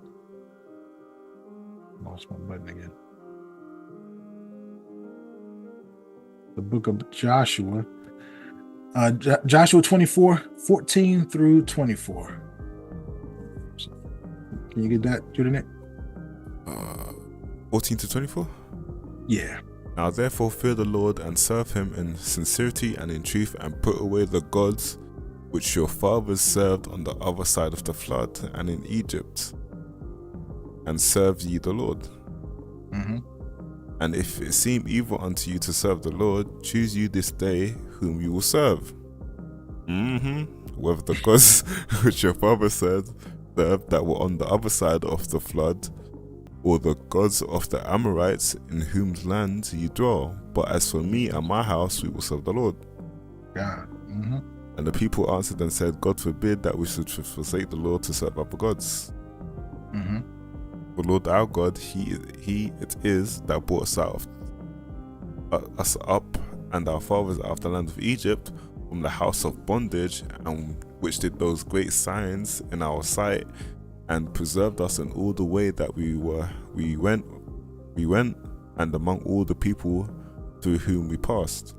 Lost my button again. The book of Joshua. Joshua 24, 14 through 24. Can you get that, Judah? 14 to 24? Yeah. Now therefore fear the Lord and serve him in sincerity and in truth, and put away the gods which your fathers served on the other side of the flood and in Egypt, and serve ye the Lord. Mm-hmm. And if it seem evil unto you to serve the Lord, choose you this day whom you will serve. Whether the gods which your father served that were on the other side of the flood, or the gods of the Amorites in whose land you dwell. But as for me and my house, we will serve the Lord. God. Mm-hmm. And the people answered and said, God forbid that we should forsake the Lord to serve other gods. Mm-hmm. The Lord our God, he it is that brought us up and our fathers out of the land of Egypt from the house of bondage, and which did those great signs in our sight, and preserved us in all the way that we went, and among all the people through whom we passed.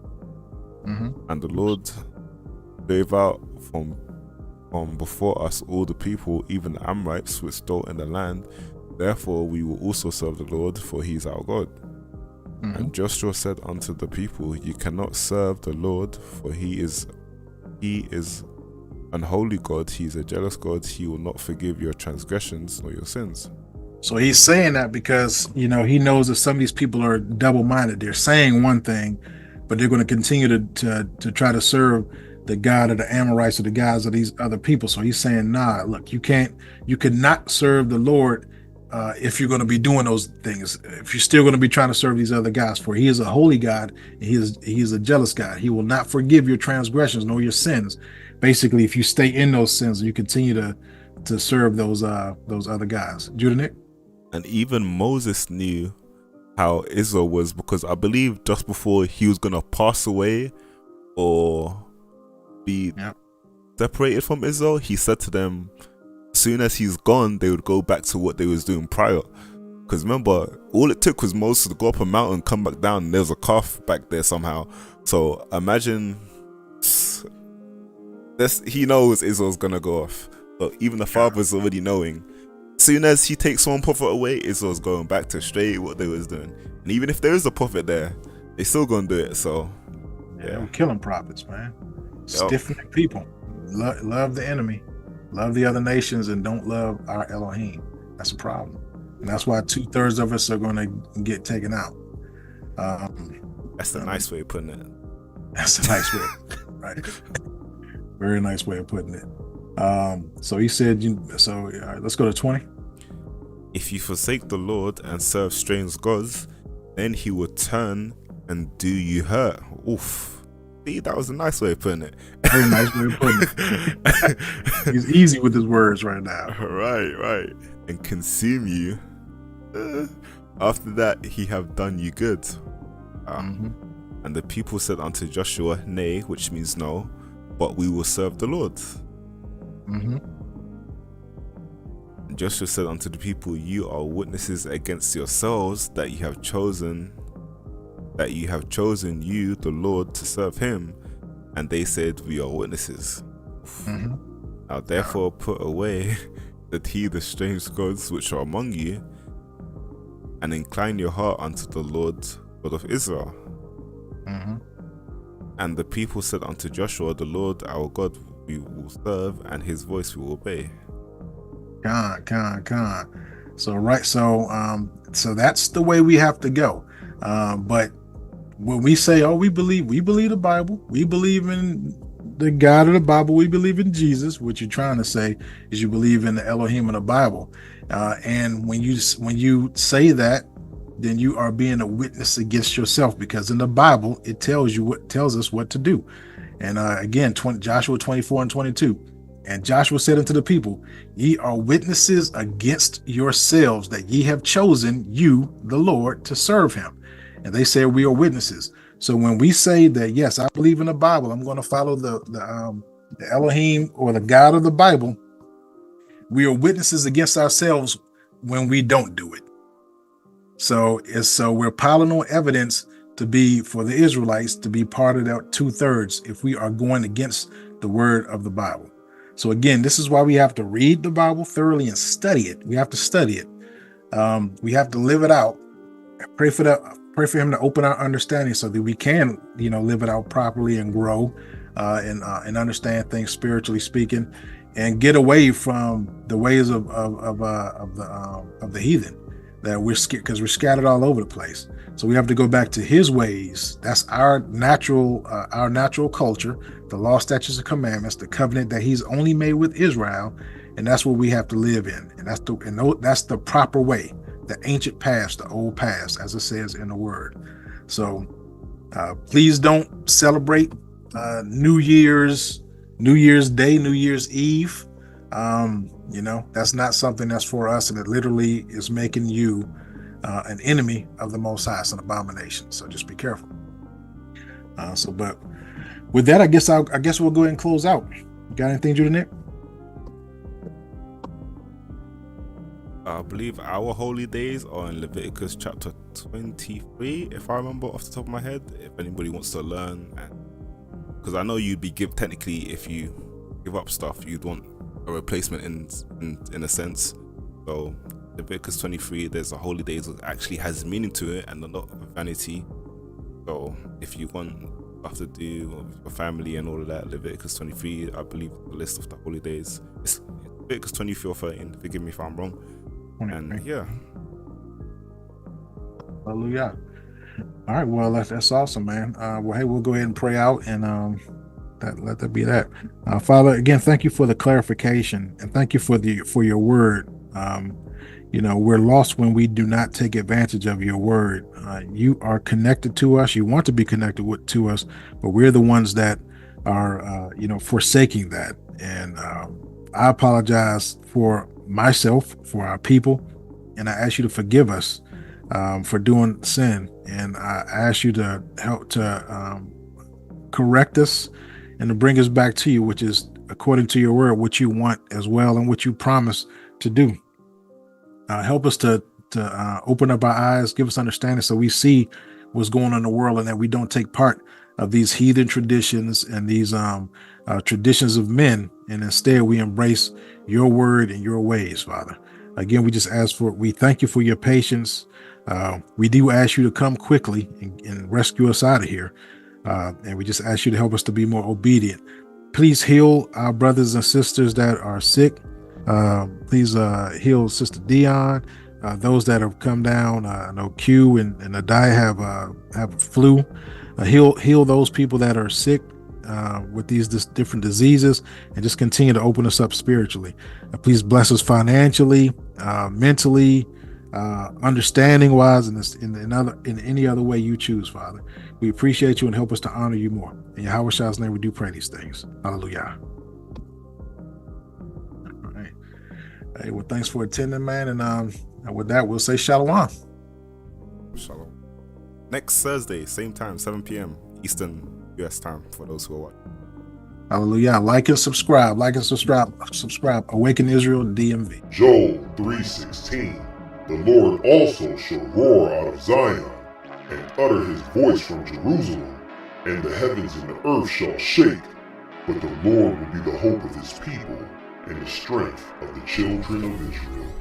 Mm-hmm. And the Lord drave out from before us all the people, even the Amorites which dwelt in the land. Therefore we will also serve the Lord, for he is our God. Mm-hmm. And Joshua said unto the people, you cannot serve the Lord, for he is an holy God. He is a jealous God. He will not forgive your transgressions nor your sins. So he's saying that because, you know, he knows that some of these people are double-minded. They're saying one thing, but they're going to continue to try to serve the God of the Amorites or the gods of these other people. So he's saying, nah, look, you cannot serve the Lord if you're going to be doing those things. If you're still going to be trying to serve these other gods, for he is a holy God, and he is a jealous God. He will not forgive your transgressions nor your sins. Basically, if you stay in those sins, you continue to serve those other gods. Judah Nick? And even Moses knew how Israel was, because I believe just before he was gonna pass away or be separated from Israel, he said to them, as soon as he's gone, they would go back to what they was doing prior. Because remember, all it took was Moses to go up a mountain, come back down, and there's a calf back there somehow. So imagine this, he knows Israel's gonna go off. But even the father's already knowing. Soon as he takes one prophet away, Israel's going back to straight what they was doing. And even if there is a prophet there, they still gonna do it. So yeah, we're killing prophets, man. Stiff-necked people. Love the enemy, love the other nations, and don't love our Elohim. That's a problem, and that's why 2/3 of us are going to get taken out. That's the nice way of putting it. That's a nice way, right? Very nice way of putting it. So he said, all right, let's go to 20. If you forsake the Lord and serve strange gods, then he will turn and do you hurt. Oof. See, that was a nice way of putting it. Very nice way of putting it. He's easy with his words right now. Right. And consume you. After that, he have done you good. And the people said unto Joshua, nay, which means no, but we will serve the Lord. And Joshua said unto the people, you are witnesses against yourselves that you have chosen you, the Lord, to serve him. And they said, we are witnesses. Now therefore put away the strange gods which are among you, and incline your heart unto the Lord God of Israel. And the people said unto Joshua, the Lord our God we will serve, and his voice we will obey. So that's the way we have to go. But when we say, we believe the Bible, we believe in the God of the Bible, we believe in Jesus, what you're trying to say is you believe in the Elohim of the Bible. And when you say that, then you are being a witness against yourself, because in the Bible it tells us what to do. And again, Joshua 24 and 22. And Joshua said unto the people, ye are witnesses against yourselves that ye have chosen you, the Lord, to serve him. And they said, we are witnesses. So when we say that, yes, I believe in the Bible, I'm going to follow the Elohim or the God of the Bible, we are witnesses against ourselves when we don't do it. So we're piling on evidence to be for the Israelites to be part of that 2/3 if we are going against the word of the Bible. So again, this is why we have to read the Bible thoroughly and study it. We have to study it. We have to live it out. Pray for him to open our understanding so that we can, live it out properly and grow and understand things spiritually speaking, and get away from the ways of the heathen that we're scared, because we're scattered all over the place. So we have to go back to his ways. That's our natural culture, the law, statutes, and commandments, the covenant that he's only made with Israel, and that's what we have to live in. And that's the proper way, the ancient past, the old past, as it says in the word. So please don't celebrate New Year's Day, New Year's Eve. That's not something that's for us, and it literally is making you an enemy of the Most High. It's an abomination. So just be careful. But with that, I guess we'll go ahead and close out. Got anything, Judah Nick? I believe our holy days are in Leviticus chapter 23, if I remember off the top of my head. If anybody wants to learn, because I know you'd be technically, if you give up stuff, you'd want a replacement in a sense. So Leviticus 23, there's a holy days that actually has meaning to it and a lot of vanity. So if you want stuff to do with your family and all of that, Leviticus 23, I believe, the list of the holy days. It's Leviticus 23 or 13, forgive me if I'm wrong. And yeah, Hallelujah. All right, well that's awesome, man. Well, hey, we'll go ahead and pray out, and let that be that. Father, again, thank you for the clarification, and thank you for your word. We're lost when we do not take advantage of your word. You are connected to us. You want to be connected to us, but we're the ones that are, forsaking that. And I apologize for myself, for our people, and I ask you to forgive us for doing sin. And I ask you to help to correct us and to bring us back to you, which is according to your word, what you want as well, and what you promise to do. Help us to open up our eyes, give us understanding so we see what's going on in the world, and that we don't take part of these heathen traditions and these traditions of men, and instead we embrace your word and your ways, Father. Again, we thank you for your patience. We do ask you to come quickly and rescue us out of here. And we just ask you to help us to be more obedient. Please heal our brothers and sisters that are sick. Please heal Sister Dion. Those that have come down, I know Q and Adai have flu. Heal those people that are sick with these different diseases, and just continue to open us up spiritually. Please bless us financially, mentally, understanding wise, and in any other way you choose, Father. We appreciate you and help us to honor you more. In Yahweh Shah's name, we do pray these things. Hallelujah. All right. Hey, well, thanks for attending, man. And with that, we'll say shalom. shalom. Next Thursday, same time, 7 p.m. Eastern US time for those who are watching. Hallelujah. Like and subscribe. Subscribe. Awaken Israel DMV. Joel 3:16. The Lord also shall roar out of Zion, and utter his voice from Jerusalem, and the heavens and the earth shall shake, but the Lord will be the hope of his people, and the strength of the children of Israel.